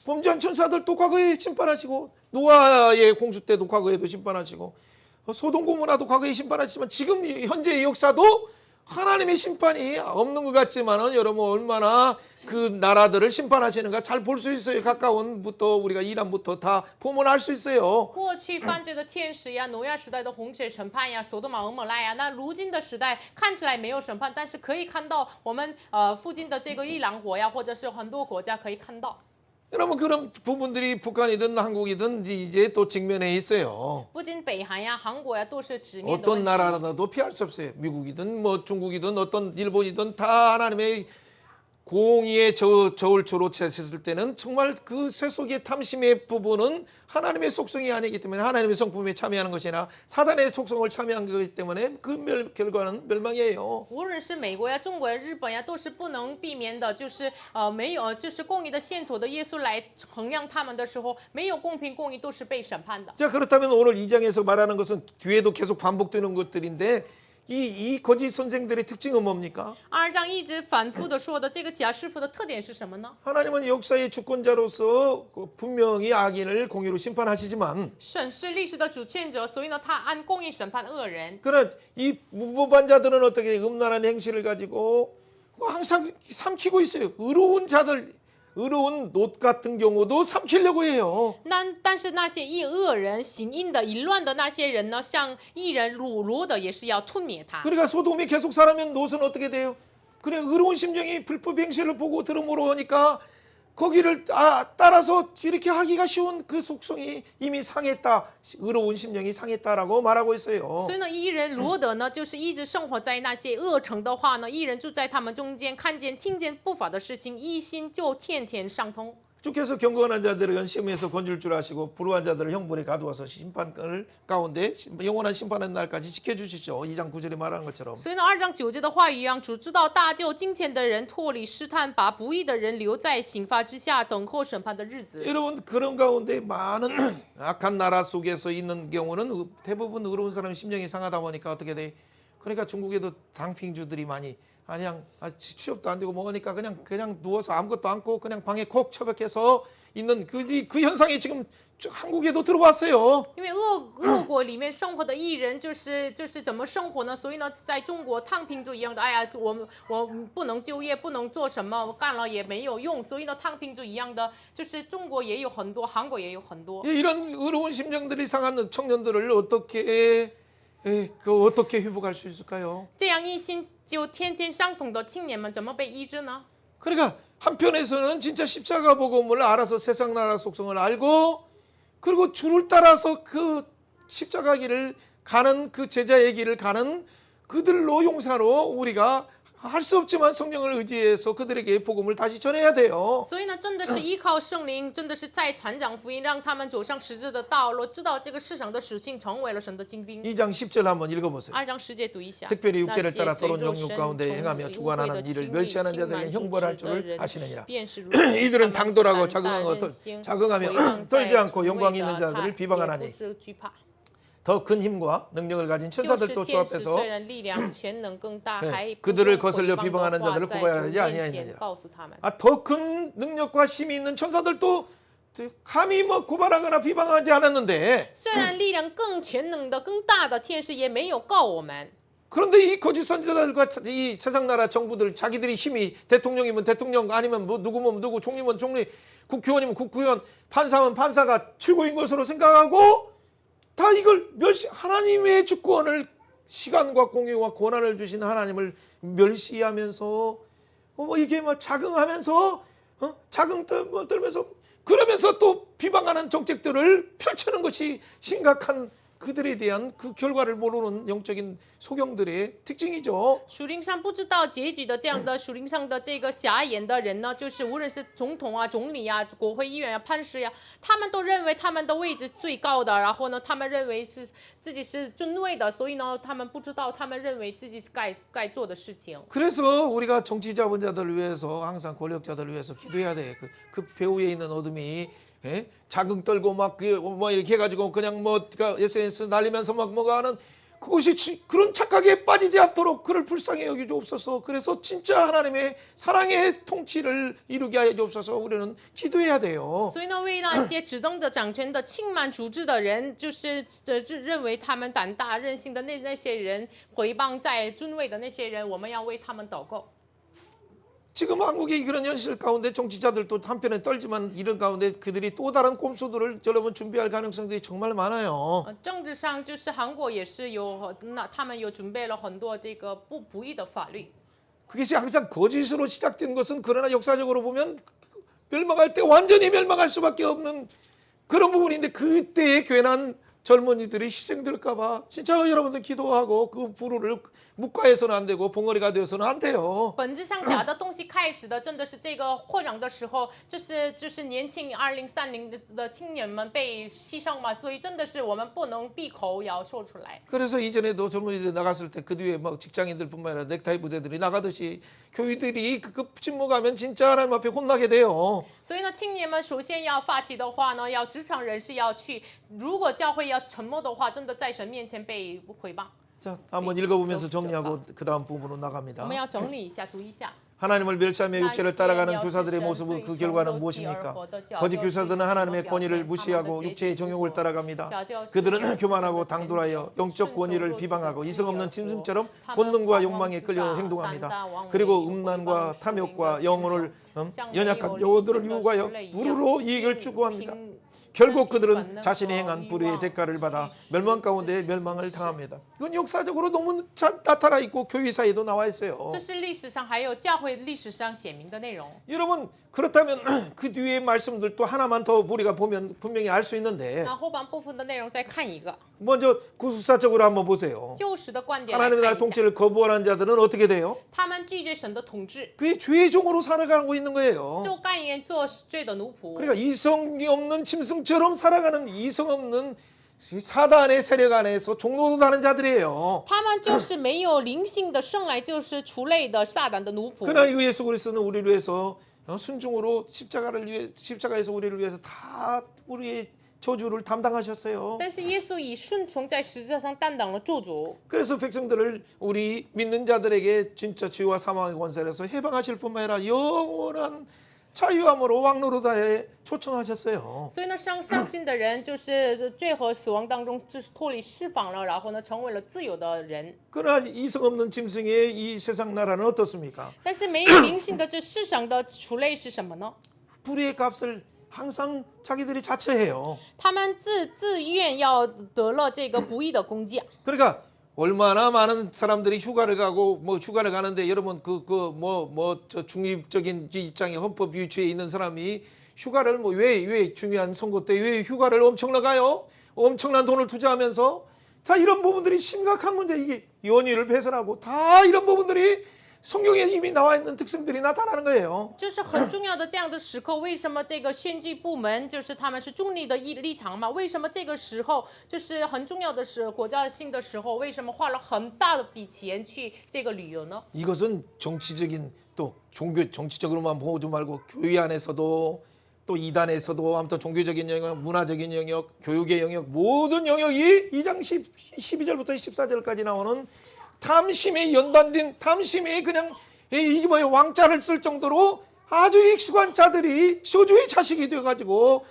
범죄한 천사들도 과거에 심판하시고 노아의 공수 때도 과거에도 심판하시고 소돔 고모라도 과거에 심판하시지만 지금 현재의 역사도 하나님의 심판이 없는 것 같지만은 여러분 얼마나 그 나라들을 심판하시는가 잘 볼 수 있어요. 가까운부터 우리가 이란부터 다 보면 알 수 있어요. 过去犯罪的天使呀，挪亚时代的洪水审判呀，索多玛、俄摩拉呀，那如今的时代看起来没有审判，但是可以看到我们附近的这个伊朗国呀，或者是很多国家可以看到。 여러분 그런 부분들이 북한이든 한국이든 이제 또 직면해 있어요. 不仅北韩呀、韩国呀都是直面的 어떤 问题。 나라라도 피할 수 없어요. 미국이든 뭐 중국이든 어떤 일본이든 다 하나님의 공의의 저울초로 챘을 때는 정말 그 세속의 탐심의 부분은 하나님의 속성이 아니기 때문에 하나님의 성품에 참여하는 것이나 사단의 속성을 참여한 거기 때문에 그 결과는 멸망이에요. 无论是美国呀、中国呀、日本呀，都是不能避免的，就是没有，就是公义的线头的耶稣来衡量他们的时候，没有公平公义都是被审判的。 자 그렇다면 오늘 2장에서 말하는 것은 뒤에도 계속 반복되는 것들인데 이 거짓 선생들의 특징은 뭡니까? 2章一直反复的说的这个假师傅的特点是什么呢？ 하나님은 역사의 주권자로서 분명히 악인을 공의로 심판하시지만 神是历史的主权者，所以呢，他按公义审判恶人。 그러나 이 무법한 자들은 어떻게 음란한 행실을 가지고 항상 삼키고 있어요. 의로운 자들, 의로운 놋 같은 경우도 삼키려고 해요. 但是那些恶人、行淫的、淫乱的那些人呢，像异人掳罗的，也是要吞灭他。 그러니까 소돔이 계속 살아면 놋은 어떻게 돼요? 그래 의로운 심령이 불법 행실을 보고 들음으로 하니까 거기를 따라서 이렇게 하기가 쉬운 그 속성이 이미 상했다. 의로운 심령이 상했다라고 말하고 있어요. 所以呢，异人罗德呢，就是一直生活在那些恶城的话呢，异人住在他们中间，看见、听见不法的事情，一心就天天上通。 주께서 경건한 자들은 시험에서 건질 줄 아시고 불우한 자들을 형벌에 가두어서 심판을 가운데 영원한 심판의 날까지 지켜주시죠. 2장 9절에 말하는 것처럼. 所以呢，2章9节的话语一样，主知道大救金钱的人脱离试探，把不义的人留在刑罚之下，等候审判的日子。 여러분 그런 가운데 많은 악한 나라 속에서 있는 경우는 대부분 의로운 사람 심령이 상하다 보니까 어떻게 돼? 그러니까 중국에도 당핑주들이 많이 그냥 취업도 안 되고 뭐하니까 그냥 누워서 아무것도 않고 그냥 방에 콕 처박혀서 있는 그 현상이 지금 한국에도 들어왔어요. 因为俄国里面生活的艺人就是怎么生活呢？所以呢，在中国躺平族一样的，哎呀，我不能就业，不能做什么，干了也没有用，所以呢，躺平族一样的，就是中国也有很多，韩国也有很多。 이런 의로운 심령들이 상한 청년들을 어떻게 회복할 수 있을까요? 这样一心就天天伤痛的青年们怎么被医治呢？ 그러니까 한편에서는 진짜 십자가 복음을 알아서 세상 나라 속성을 알고 그리고 주를 따라서 그 십자가 길을 가는 그 제자의 길을 가는 그들로 용사로 우리가 할 수 없지만 성령을 의지해서 그들에게 복음을 다시 전해야 돼요. 所以呢，真的是依靠圣灵，真的是在传讲福音，让他们走上十字的道路，知道这个世上的使性，成为了神的精兵。 2장 10절 한번 읽어보세요. 2장 10절读一下。 특별히 육체를 那些 따라 随 또는 肉 영육 身 가운데 从 행하며 污秽的 주관하는 情 일을 欲 멸시하는 轻 자들에게 慢 형벌할 主治的 줄을 人 아시느니라. 便是如此。 이들은 他们 당돌하고 胆大 자긍하고 任性 자긍하며 毁谤 떨지 在 않고 主 영광 位 있는 的 자들을 他也 비방하나니 不知惧怕。 더 큰 힘과 능력을 가진 就是 천사들도 주 天使 앞에서 虽然力量全能更大， 네 还不 그들을 用 거슬려 毁谤 비방하는 的话 자들을 在 뽑아야 主 하지 面 아니하느니라. 前告诉他们。 더 큰 능력과 힘이 있는 천사들도 감히 뭐 고발하거나 비방하지 않았는데 虽然力量更全能的、更大的天使也没有告我们， 그런데 이 거짓 선지자들과 이 세상 나라 정부들 자기들이 힘이 대통령이면 대통령 아니면 뭐 누구면 누구 총리면 총리 국회의원이면 국회의원 판사면 판사가 최고인 것으로 생각하고 다 이걸 하나님의 주권을 시간과 공유와 권한을 주신 하나님을 멸시하면서 뭐 이게 뭐 자긍하면서 자긍 떨면서 그러면서 또 비방하는 정책들을 펼치는 것이 심각한 그들에 대한 그 결과를 모르는 영적인 소경들의 특징이죠. 属灵上不知道结局的这样的属灵上的这个瞎眼的人呢，就是无论是总统啊、总理啊、国会议员啊、判事呀、他们都认为他们的位置最高的，然后呢，他们认为是自己是尊位的，所以呢，他们不知道，他们认为自己是该做的事情。 그래서 우리가 정치 자본자들을 위해서 항상 권력자들을 위해서 기도해야 돼. 그 배후에 있는 어둠이 자긍 떨고 막 뭐 이렇게 해가지고 그냥 뭐 SNS 날리면서 막 뭐가 하는 그것이 그런 착각에 빠지지 않도록 그를 불쌍히 여겨 주옵소서. 그래서 진짜 하나님의 사랑의 통치를 이루게 하여 주옵소서. 우리는 기도해야 돼요. 所以呢，为那些只懂得掌权的、轻慢处置的人，就是认为他们胆大任性的那些人，毁谤在尊位的那些人，我们要为他们祷告。 지금 한국의 그런 현실 가운데 정치자들도 한편에 떨지만 이런 가운데 그들이 또 다른 꼼수들을 여러분 준비할 가능성들이 정말 많아요. 政治上就是韩国也是有，那他们有准备了很多这个不义的法律。 그것이 항상 거짓으로 시작된 것은 그러나 역사적으로 보면 멸망할 때 완전히 멸망할 수밖에 없는 그런 부분인데 그때의 괜한 젊은이들이 희생될까봐 진짜 여러분들 기도하고 그 불우를 묵과해서는 안 되고 봉어리가 되어서는 안 돼요. 本质上假的东西开始的，真的是这个扩张的时候，就是年轻2030的青年们被牺牲嘛，所以真的是我们不能闭口要说出来。 그래서 이전에도 젊은이들 나갔을 때 그 뒤에 막 직장인들뿐만 아니라 넥타이 부대들이 나가듯이 교회들이 그 침묵하면 진짜 하나님 앞에 혼나게 돼요. 所以呢，青年们首先要发起的话呢，要职场人士要去，如果教会要沉默的话，真的在神面前被毁谤。 자, 한번 읽어보면서 정리하고 그 다음 부분으로 我 나갑니다. 们要整理一下，读一下。 하나님을 멸시하며 육체를 따라가는 교사들의 모습은 그 결과는 무엇입니까? 거짓 교사들은 하나님의 권위를 무시하고 육체의 정욕을 따라갑니다. 그들은 교만하고 당돌하여 영적 권위를 비방하고 이성 없는 짐승처럼 본능과 욕망에 끌려 행동합니다. 그리고 음란과 탐욕과 영혼을 연약한 영혼들을 유혹하여 불으로 이익을 추구합니다. 결국 그들은 자신이 행한 불의의 대가를 받아 멸망 가운데 멸망을 당합니다. 이건 역사적으로 너무 나타나 있고 교회 사이에도 나와 있어요. 这是历史上还有教会历史上写明的内容。 여러분 그렇다면 그 뒤에 말씀들 또 하나만 더 우리가 보면 분명히 알 수 있는데 那后半部分的内容再看一个 먼저 구속사적으로 한번 보세요. 旧时的观点来 하나님의 看 나라 一下， 통치를 거부하는 자들은 어떻게 돼요? 他们拒绝神的统治， 그게 죄의 종으로 살아가고 있는 거예요. 就甘愿做罪的奴仆。 그러니까 이성이 없는 짐승처럼 살아가는 이성 없는 사단의 세력 안에서 종노릇하는 자들이에요. 他们就是没有灵性的，生来就是畜类的撒旦的奴仆。 그러나 이 예수 그리스도는 우리를 위해서 순종으로 십자가에서 우리를 위해서 다 우리의 저주를 담당하셨어요. 但是耶稣以顺从在十字架上担当了咒诅， 그래서 백성들을 우리 믿는 자들에게 진짜 죄와 사망의 권세에서 해방하실 뿐만 아니라 영원한 자유함으로 왕노릇하에 초청하셨어요. 所以呢，相信的人就是罪和死亡当中就是脱离释放了，然后呢，成为了自由的人。 그러나 이성 없는 짐승의 이 세상 나라는 어떻습니까? 但是没有灵性的这世上的畜类是什么呢？ 불의의 값을 항상 자기들이 자처해요. 他们自愿要得了这个不义的工价。 그러니까 얼마나 많은 사람들이 휴가를 가고 뭐 휴가를 가는데 여러분 저 중립적인 입장에 헌법 유치에 있는 사람이 휴가를 뭐 왜 중요한 선거 때 왜 휴가를 엄청나 가요? 엄청난 돈을 투자하면서 다 이런 부분들이 심각한 문제. 이게 연휴를 배설하고 다 이런 부분들이 성경에 이미 나와 있는 특성들이 나타나는 거예요. 就是很重要的这样的时刻，为什么这个宣祭部门就是他们是中立的立场嘛？为什么这个时候就是很重要的是国家性的时候，为什么花了很大的笔钱去这个旅游呢？ 이것은 정치적인 또 종교 정치적으로만 보지 말고 교회 안에서도 또 이단에서도 아무튼 종교적인 영역, 문화적인 영역, 교육의 영역 모든 영역이 2장 12절부터 14절까지 나오는 탐심에 연관된 탐심에 그냥 이게 뭐예요 왕자를 쓸 정도로 아주 익숙한 자들이 저주의 자식이 되어가지고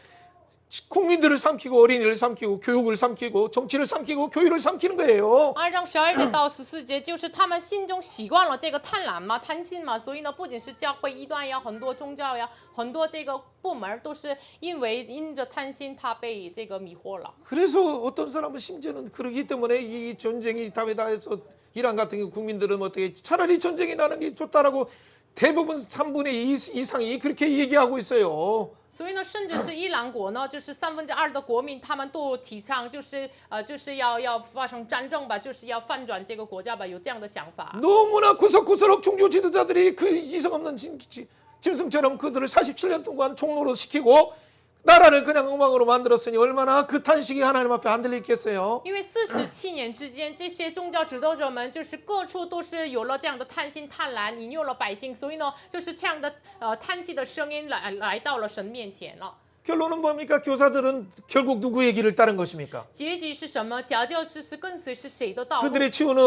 국민들을 삼키고 어린이를 삼키고 교육을 삼키고 정치를 삼키고 교육을 삼키는 거예요. 2章12节到14节，就是他们心中习惯了这个贪婪嘛、贪心嘛，所以呢，不仅是教会异端呀，很多宗教呀，很多这个部门都是因着贪心，他被这个迷惑了。 그래서 어떤 사람은 심지어는 그러기 때문에 이 전쟁이 다메다에서 이란 같은 경우 국민들은 어떻게 차라리 전쟁이 나는 게 좋다라고 대부분 3분의 2 이상이 그렇게 얘기하고 있어요. 所以呢，甚至是伊朗国呢，就是2/3的国民，他们都提倡，就是要发生战争吧，就是要翻转这个国家吧，有这样的想法。 너무나 구석구석 종교 지도자들이 그 이성 없는 짐승처럼 그들을 47년 동안 총로로 시키고 나라를 그냥 엉망으로 만들었으니 얼마나 그 탄식이 하나님 앞에 안 들리겠어요. 因为47年之间，这些宗教指导者们就是各处都是有了这样的贪心贪婪，引诱了百姓，所以呢，就是这样的叹息的声音来到了神面前了。 결론은 뭡니까? 교사들은 결국 누구 얘기를 따른 것입니까? 结局是什么？假教师是跟随是谁的道路？ 그들의 치유는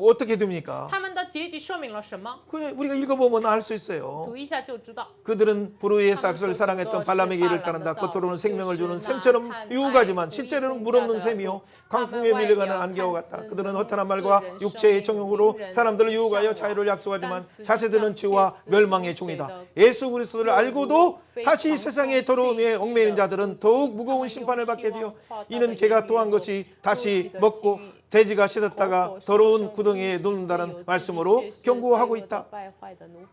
어떻게 됩니까? 他们的结局说明了什么？ 그냥 우리가 읽어보면 알 수 있어요. 读一下就知道。 그들은 브루의 삭스를 사랑했던 발람에게 이를 따른다. 겉으로는 생명을 주는 샘처럼 유혹하지만 실제로는 물없는 샘이요 광풍에 밀려가는 안개와 같다. 그들은 허탄한 말과 육체의 정욕으로 사람들을 유혹하여 자유를 약속하지만 자세들은 죄와 멸망의 종이다. 예수 그리스도를 알고도 다시 세상의 더러움에 얽매이는 자들은 더욱 무거운 심판을 받게 되어 이는 개가 토한 것이 다시 먹고 돼지가 씻었다가 더러운 구덩이에 놓는다는 말씀으로 경고하고 있다.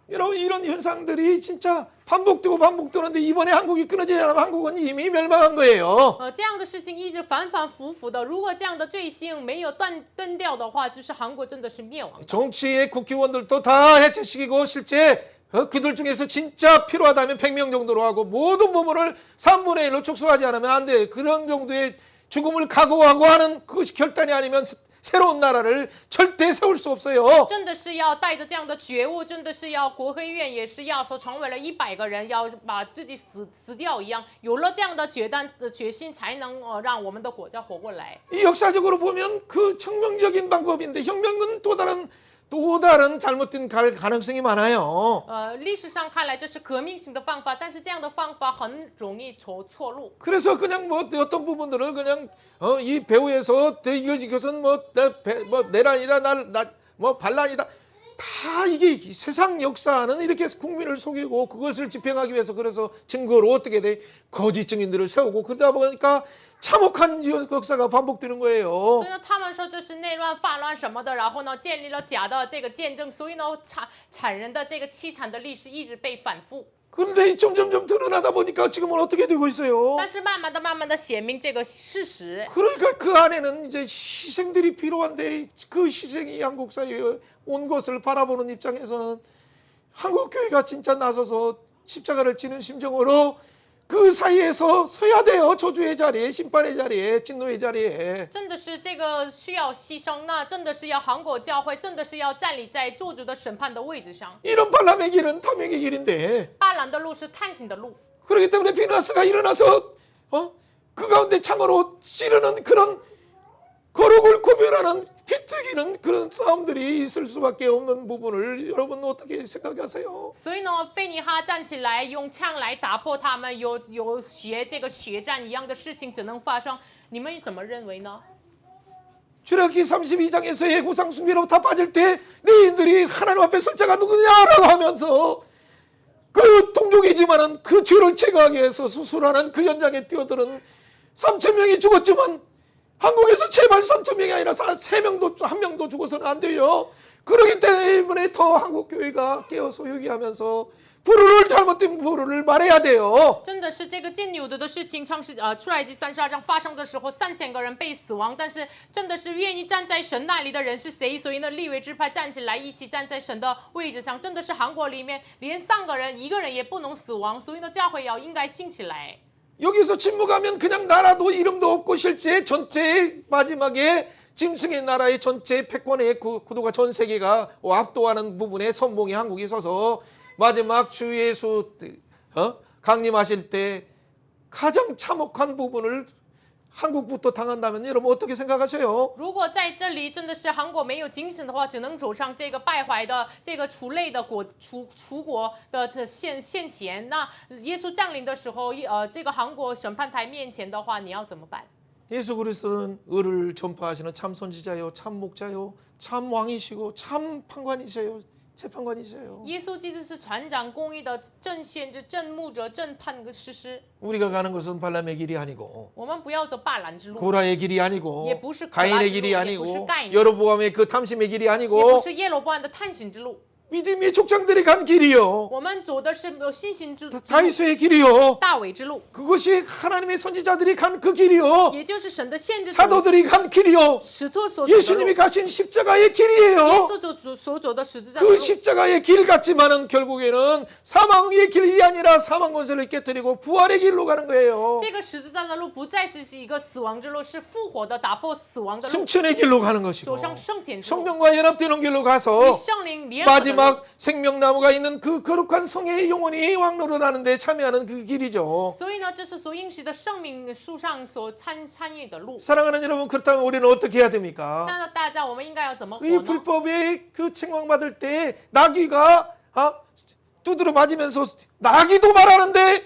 여러분 이런 현상들이 진짜 반복되는데 이번에 한국이 끊어지지 않으면 한국은 이미 멸망한 거예요. 这样的事情一直反反复复的，如果这样的罪行没有断掉的话，就是韩国真的是灭亡。 정치의 국회의원들도 다 해체시키고 실제 그들 중에서 진짜 필요하다면 100명 정도로 하고 모든 부분을 3분의 1로 축소하지 않으면 안 돼. 그런 정도의 죽음을 각오하고 하는 그것이 결단이 아니면 새로운 나라를 절대 세울 수 없어요. 真的是要带着这样的觉悟，真的是要国会院也是要说成为了100个人，要把自己死掉一样。有了这样的决心，才能让我们的国家活过来。 이 역사적으로 보면 그 혁명적인 방법인데 혁명은 또 다른 잘못된 가능성이 많아요. 历史上看来这是革命性的方法，但是这样的方法很容易走错路。 그래서 그냥 뭐 어떤 부분들을 그냥 이 배후에서 이것은 뭐 내란이다 뭐 반란이다 다 이게 세상 역사는 이렇게 해서 국민을 속이고 그것을 집행하기 위해서 그래서 증거로 어떻게 돼 거짓 증인들을 세우고 그러다 보니까 참혹한 역사가 반복되는 거예요. 所以呢，他们说这是内乱、泛乱什么的，然后呢，建立了假的这个见证，所以呢，残忍的这个凄惨的历史一直被反复。 그런데 점점점 드러나다 보니까 지금은 어떻게 되고 있어요? 但是慢慢的显明这个事实。 그러니까 그 안에는 이제 희생들이 필요한데 그 희생이 한국 사회에 온 것을 바라보는 입장에서는 한국 교회가 진짜 나서서 십자가를 지는 심정으로 그 사이에서 서야 돼요. 저주의 자리에, 심판의 자리에, 진노의 자리에. 真的是这个需要牺牲，那真的是要韩国教会，真的是要站立在救主的审判的位置上。 이런 발람의 길은 탐욕의 길인데 巴兰的路是探险的路， 그렇기 때문에 비너스가 일어나서 그 가운데 창으로 찌르는 그런 거룩을 구별하는 비트기는 그런 싸움들이 있을 수밖에 없는 부분을 여러분 어떻게 생각하세요? 所以呢，费尼哈站起来用枪来打破他们，有学这个血战一样的事情只能发生，你们怎么认为呢？ 출애굽기 32장에서의 우상 숭배로 다 빠질 때 너희들이 하나님 앞에 설 자가 누구냐라고 하면서 그 동족이지만은 그 죄를 제거하기 위해서 수술하는 그 현장에 뛰어드는 3,000명이 죽었지만 한국에서 제발 3,000명이 아니라 3명도 1명도 죽어서는 안 돼요. 그러기 때문에 더 한국 교회가 깨어서 회개하면서 불효를 잘못된 불효를 말해야 돼요. 真的是这个进有的事情，出埃及32章发生的时候，3000个人被死亡，但是真的是愿意站在神那里的人是谁？所以呢，利未支派站起来，一起站在神的位置上。真的是韩国里面连3个人，1个人也不能死亡，所以呢，教会要应该兴起来。 여기서 침묵하면 그냥 나라도 이름도 없고 실제 전체 마지막에 짐승의 나라의 전체 패권의 구도가 전 세계가 압도하는 부분에 선봉이 한국이 서서 마지막 주 예수 강림하실 때 가장 참혹한 부분을 한국부터 당한다면 여러분 어떻게 생각하세요? 如果在这里真的是韩国没有警醒的话，只能走上这个败坏的这个除类的楚国的现前。那耶稣降临的时候，这个韩国审判台面前的话，你要怎么办？ 예수 그리스도는 의를 전파하시는 참 선지자요, 참 목자요, 참 왕이시고 참 판관이세요, 재판관이세요. 耶稣基督是船长公义的正先知、正牧者、正判的实施。 우리가 가는 것은 발람의 길이 아니고 我们不要走罢懒之路， 고라의 길이 아니고 也不是可拉 가인의 之路， 길이 也不是 아니고 盖因， 여로보암의 그 탐심의 길이 也不 아니고 是耶罗波安的探险之路。 믿음의 족장들이 간 길이요. 我们走的是有信心之路， 다윗의 길이요. 大伟之路， 그것이 하나님의 선지자들이 간 그 길이요. 也就是神的限制之路， 사도들이 간 길이요. 使徒所走的路。 예수님이 가신 십자가의 耶 길이에요. 稣所走的十字架的 그 路， 십자가의 길 같지만은 결국에는 사망의 길이 아니라 사망 권세를 깨뜨리고 부활의 길로 가는 거예요. 这个十字架的路不再是一个死亡之路，是复活的，打破死亡的路， 승천의 길로 가는 走 것이고 上圣田之路， 성령과 연합되는 길로 与 가서 圣灵联合的路。 마지막 생명나무가 있는 그 거룩한 성의 영혼이 왕노릇하는데 참여하는 그 길이죠. 所以呢，这是所应许的生命树上所参与的路。 사랑하는 여러분, 그렇다면 우리는 어떻게 해야 됩니까? 亲爱的大家，我们应该要怎么活 이 呢？ 불법의 그 책망받을 때 나귀가 두드러 맞으면서 나귀도 말하는데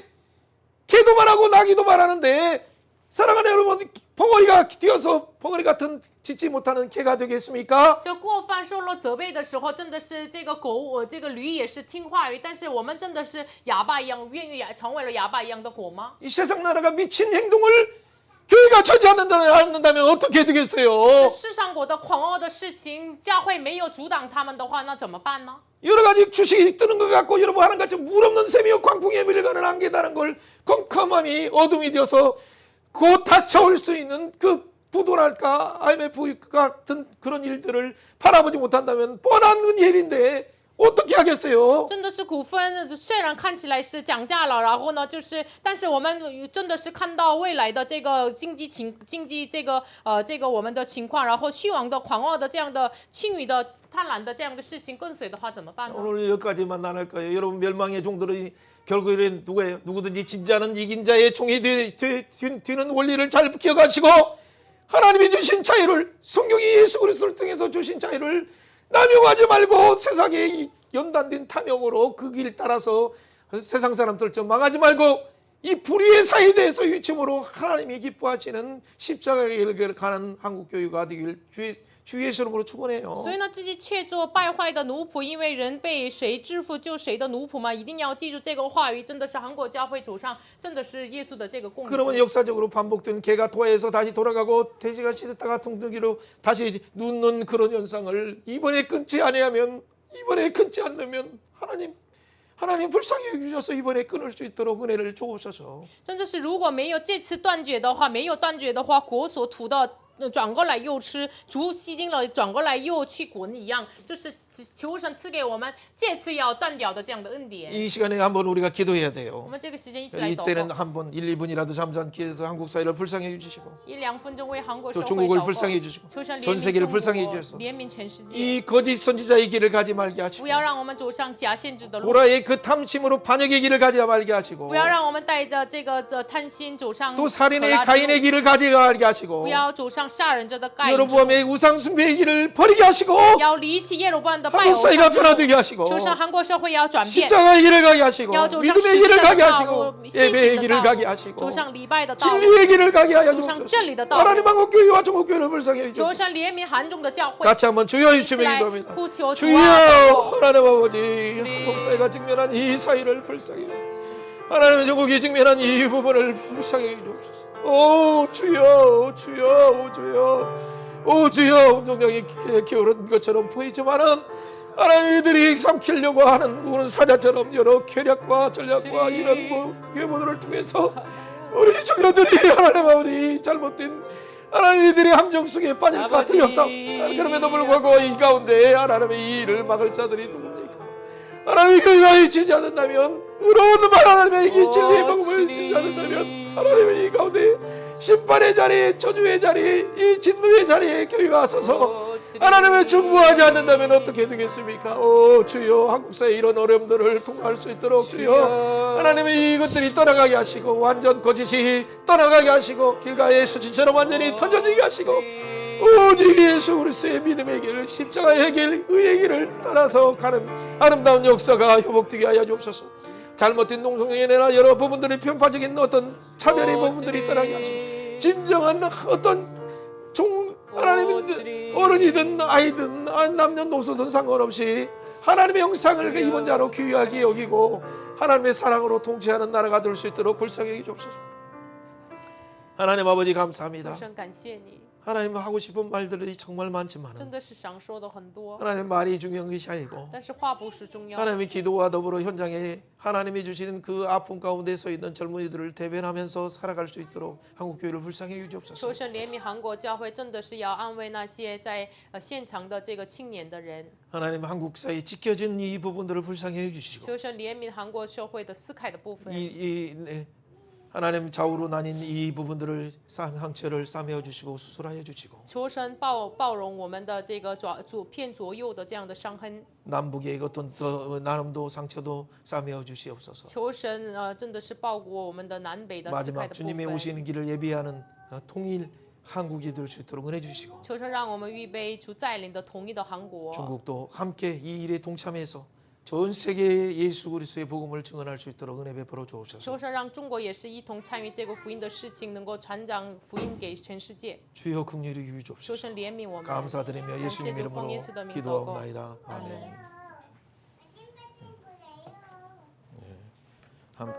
개도 말하고 나귀도 말하는데 사랑하는 여러분, 벙어리가 뛰어서 벙어리 같은 짖지 못하는 개가 되겠습니까? 这过犯受了责备的时候，真的是这个狗，这个驴也是听话语，但是我们真的是哑巴一样，愿意成为了哑巴一样的狗吗？ 이 세상 나라가 미친 행동을 교회가 처지 않는다면 어떻게 这 되겠어요? 世上国的狂傲的事情，教会没有阻挡他们的话，那怎么办呢？ 여러 가지 주식이 뜨는 것 같고 여러분 하는 같이 물 없는 셈이요 광풍에 밀려가는 안개다는 걸 컴컴함이 어둠이 되어서 곧 닥쳐올 수 있는 그 부도랄까 IMF 같은 그런 일들을 바라보지 못한다면 뻔한 일인데 어떻게 하겠어요? 真的是股份虽然看起来是涨价了，然后呢，但是我们真的是看到未来的这个经济这个我们的情况，然后虚妄的、狂傲的这样的轻语的、贪婪的这样的事情跟随的话，怎么办呢？ 오늘 여기까지만 나눌 거예요. 여러분 멸망의 종들은 결국에는 누구든지 진짜는 이긴 자의 종이 되는 원리를 잘 기억하시고 하나님이 주신 자유를 성경이 예수 그리스도를 통해서 주신 자유를 남용하지 말고 세상에 연단된 탐욕으로 그 길 따라서 세상 사람들처럼 망하지 말고 이 불의의 사회에 대해서 유침으로 하나님이 기뻐하시는 십자가의 길을 가는 한국교회가 되길 주 예수 이름으로 축원해요. 所以呢，自己却做败坏的奴仆，因为人被谁制服就谁的奴仆嘛。一定要记住这个话语，真的是韩国教会走上，真的是耶稣的这个供 그러면 职。 역사적으로 반복된 개가 토해서 다시 돌아가고 돼지가 씻었다가 둥둥이로 다시 눕는 그런 현상을 이번에 끊지 아니하면 이번에 끊지 않으면 하나님 불쌍히 여기셔서 이번에 끊을 수 있도록 은혜를 주옵소서. 真的是如果没有这次断绝的话，国所吐的。转过来又吃，猪吸精了，转过来又去滚一样，就是求神赐给我们这次要断掉的这样的恩典。 이 시간에 한번 우리가 기도해야 我 돼요. 们这个时间一起来祷 이때는 告， 한번 1, 2분이라도 잠잠히 해서 한국 사회를 불쌍히 해주시고 1-2分钟为韩国社 또 会 중국을 祷 불쌍히 告， 해주시고 求神 전 怜悯 세계를 中 불쌍히 国， 해주셔서 怜悯全世界， 이 거짓 선지자의 길을 가지 말게 不 하시고 要让我们走上假先知的路， 고라의 그 탐심으로 반역의 길을 가지 말게 하시고 不要让我们带着这个的贪心走上 또 可 살인의 拉之 가인의 路， 길을 가지 말게 하시고 不要走上杀人者的盖因之路， 여로보암의 우상 숭배의 길을 버리게 하시고 要离弃耶罗波安的拜 한국 偶 사회가 像之路， 변화되게 하시고 求神韩国社会要转变。 십자가의 길을 가게 하시고 要走上 믿음의 十字 길을 架 가게 的道 하시고 路，信 예배의 心的 길을 道 가게 路， 하시고 走上礼拜的道路， 진리의 길을 가게 하여 走上 주옵소서. 真理的道路。 하나님 한국교회와 중국교회를 불쌍히 求 해주옵소서. 神怜悯韩中的教会， 같이 한번 주여 一起 주며 来 기도합니다. 呼求主 주여 啊！ 하나님 아버지 한국 사회가 직면한 이 사회를 불쌍히 하나님 중국이 직면한 이 부분을 불쌍히 해주옵소서. 오 주여 주여 오 주여 오 주여 운동장이 기울은 것처럼 보이지만은 하나님 이들이 삼키려고 하는 우는 사자처럼 여러 계략과 전략과 이런 계모들을 통해서 우리 청년들이 하나님 아버지 잘못된 하나님 이들이 함정 속에 빠질 것 같은 협상 그럼에도 불구하고 이 가운데 하나님의 이 일을 막을 자들이 누굽니까? 하나님이 교회가 지지 않는다면 의로운 말 하나님의 이 진리의 복음을 지지 않는다면 하나님의 이 가운데 심판의 자리에 저주의 자리에 이 진노의 자리에 교회가 서서 하나님을 중보하지 않는다면 어떻게 되겠습니까? 오 주여 한국사의 이런 어려움들을 통과할 수 있도록 주여 하나님의 이것들이 떠나가게 하시고 완전 거짓이 떠나가게 하시고 길가의 수치처럼 완전히 터져지게 하시고 오직 예수 그리스도의 믿음의 길 십자가의 길 의의 길을 따라서 가는 아름다운 역사가 회복되게 하여 주옵소서. 잘못된 농성연애나 여러 부분들이 편파적인 어떤 차별의 부분들이 떠나게 하시고 진정한 어떤 하나님의 어른이든 아이든 남녀노소든 상관없이 하나님의 형상을 입은 자로 귀하게 여기고 하나님의 사랑으로 통치하는 나라가 될 수 있도록 불쌍히 해주옵소서. 하나님 아버지 감사합니다. 하나님 하고 싶은 말들이 정말 많지만 하나님 말이 중요한 것이 아니고 하나님의 기도와 더불어 현장에 하나님이 주시는 그 아픔 가운데 서 있는 젊은이들을 대변하면서 살아갈 수 있도록 한국 교회를 불쌍히 해주옵소서. 求神怜悯韩国教会，真的是要安慰那些在现场的这个青年的人。 하나님 한국 사회에 지켜진 이 부분들을 불쌍히 해주시고 求神怜悯韩国社会的撕开的部分。 하나님 좌우로 나뉜 이 부분들을 상처를 싸매어 주시고 수술하여 주시고 求神包容我们的这个左片左右的这样的伤痕。 남북의 어떤 나눔도 상처도 싸매어 주시옵소서. 求神真的是包裹我们的南北的撕开 마지막 的部 주님의 分。 오시는 길을 예비하는 통일 한국이 될 수 있도록 은혜 주시고 求神让我们预备主带领的统一的韩国。 중국도 함께 이 일에 동참해서 전 세계에 예수 그리스도의 복음을 증언할 수 있도록 은혜 베풀어 주옵소서. 求神让中国也是一同参与这个福音的事情，能够传讲福音给全世界。 주여 긍휼히 여겨 求 주옵소서. 神怜悯我们。 감사드리며 예수님 이름으로 기도하옵나이다. 아멘.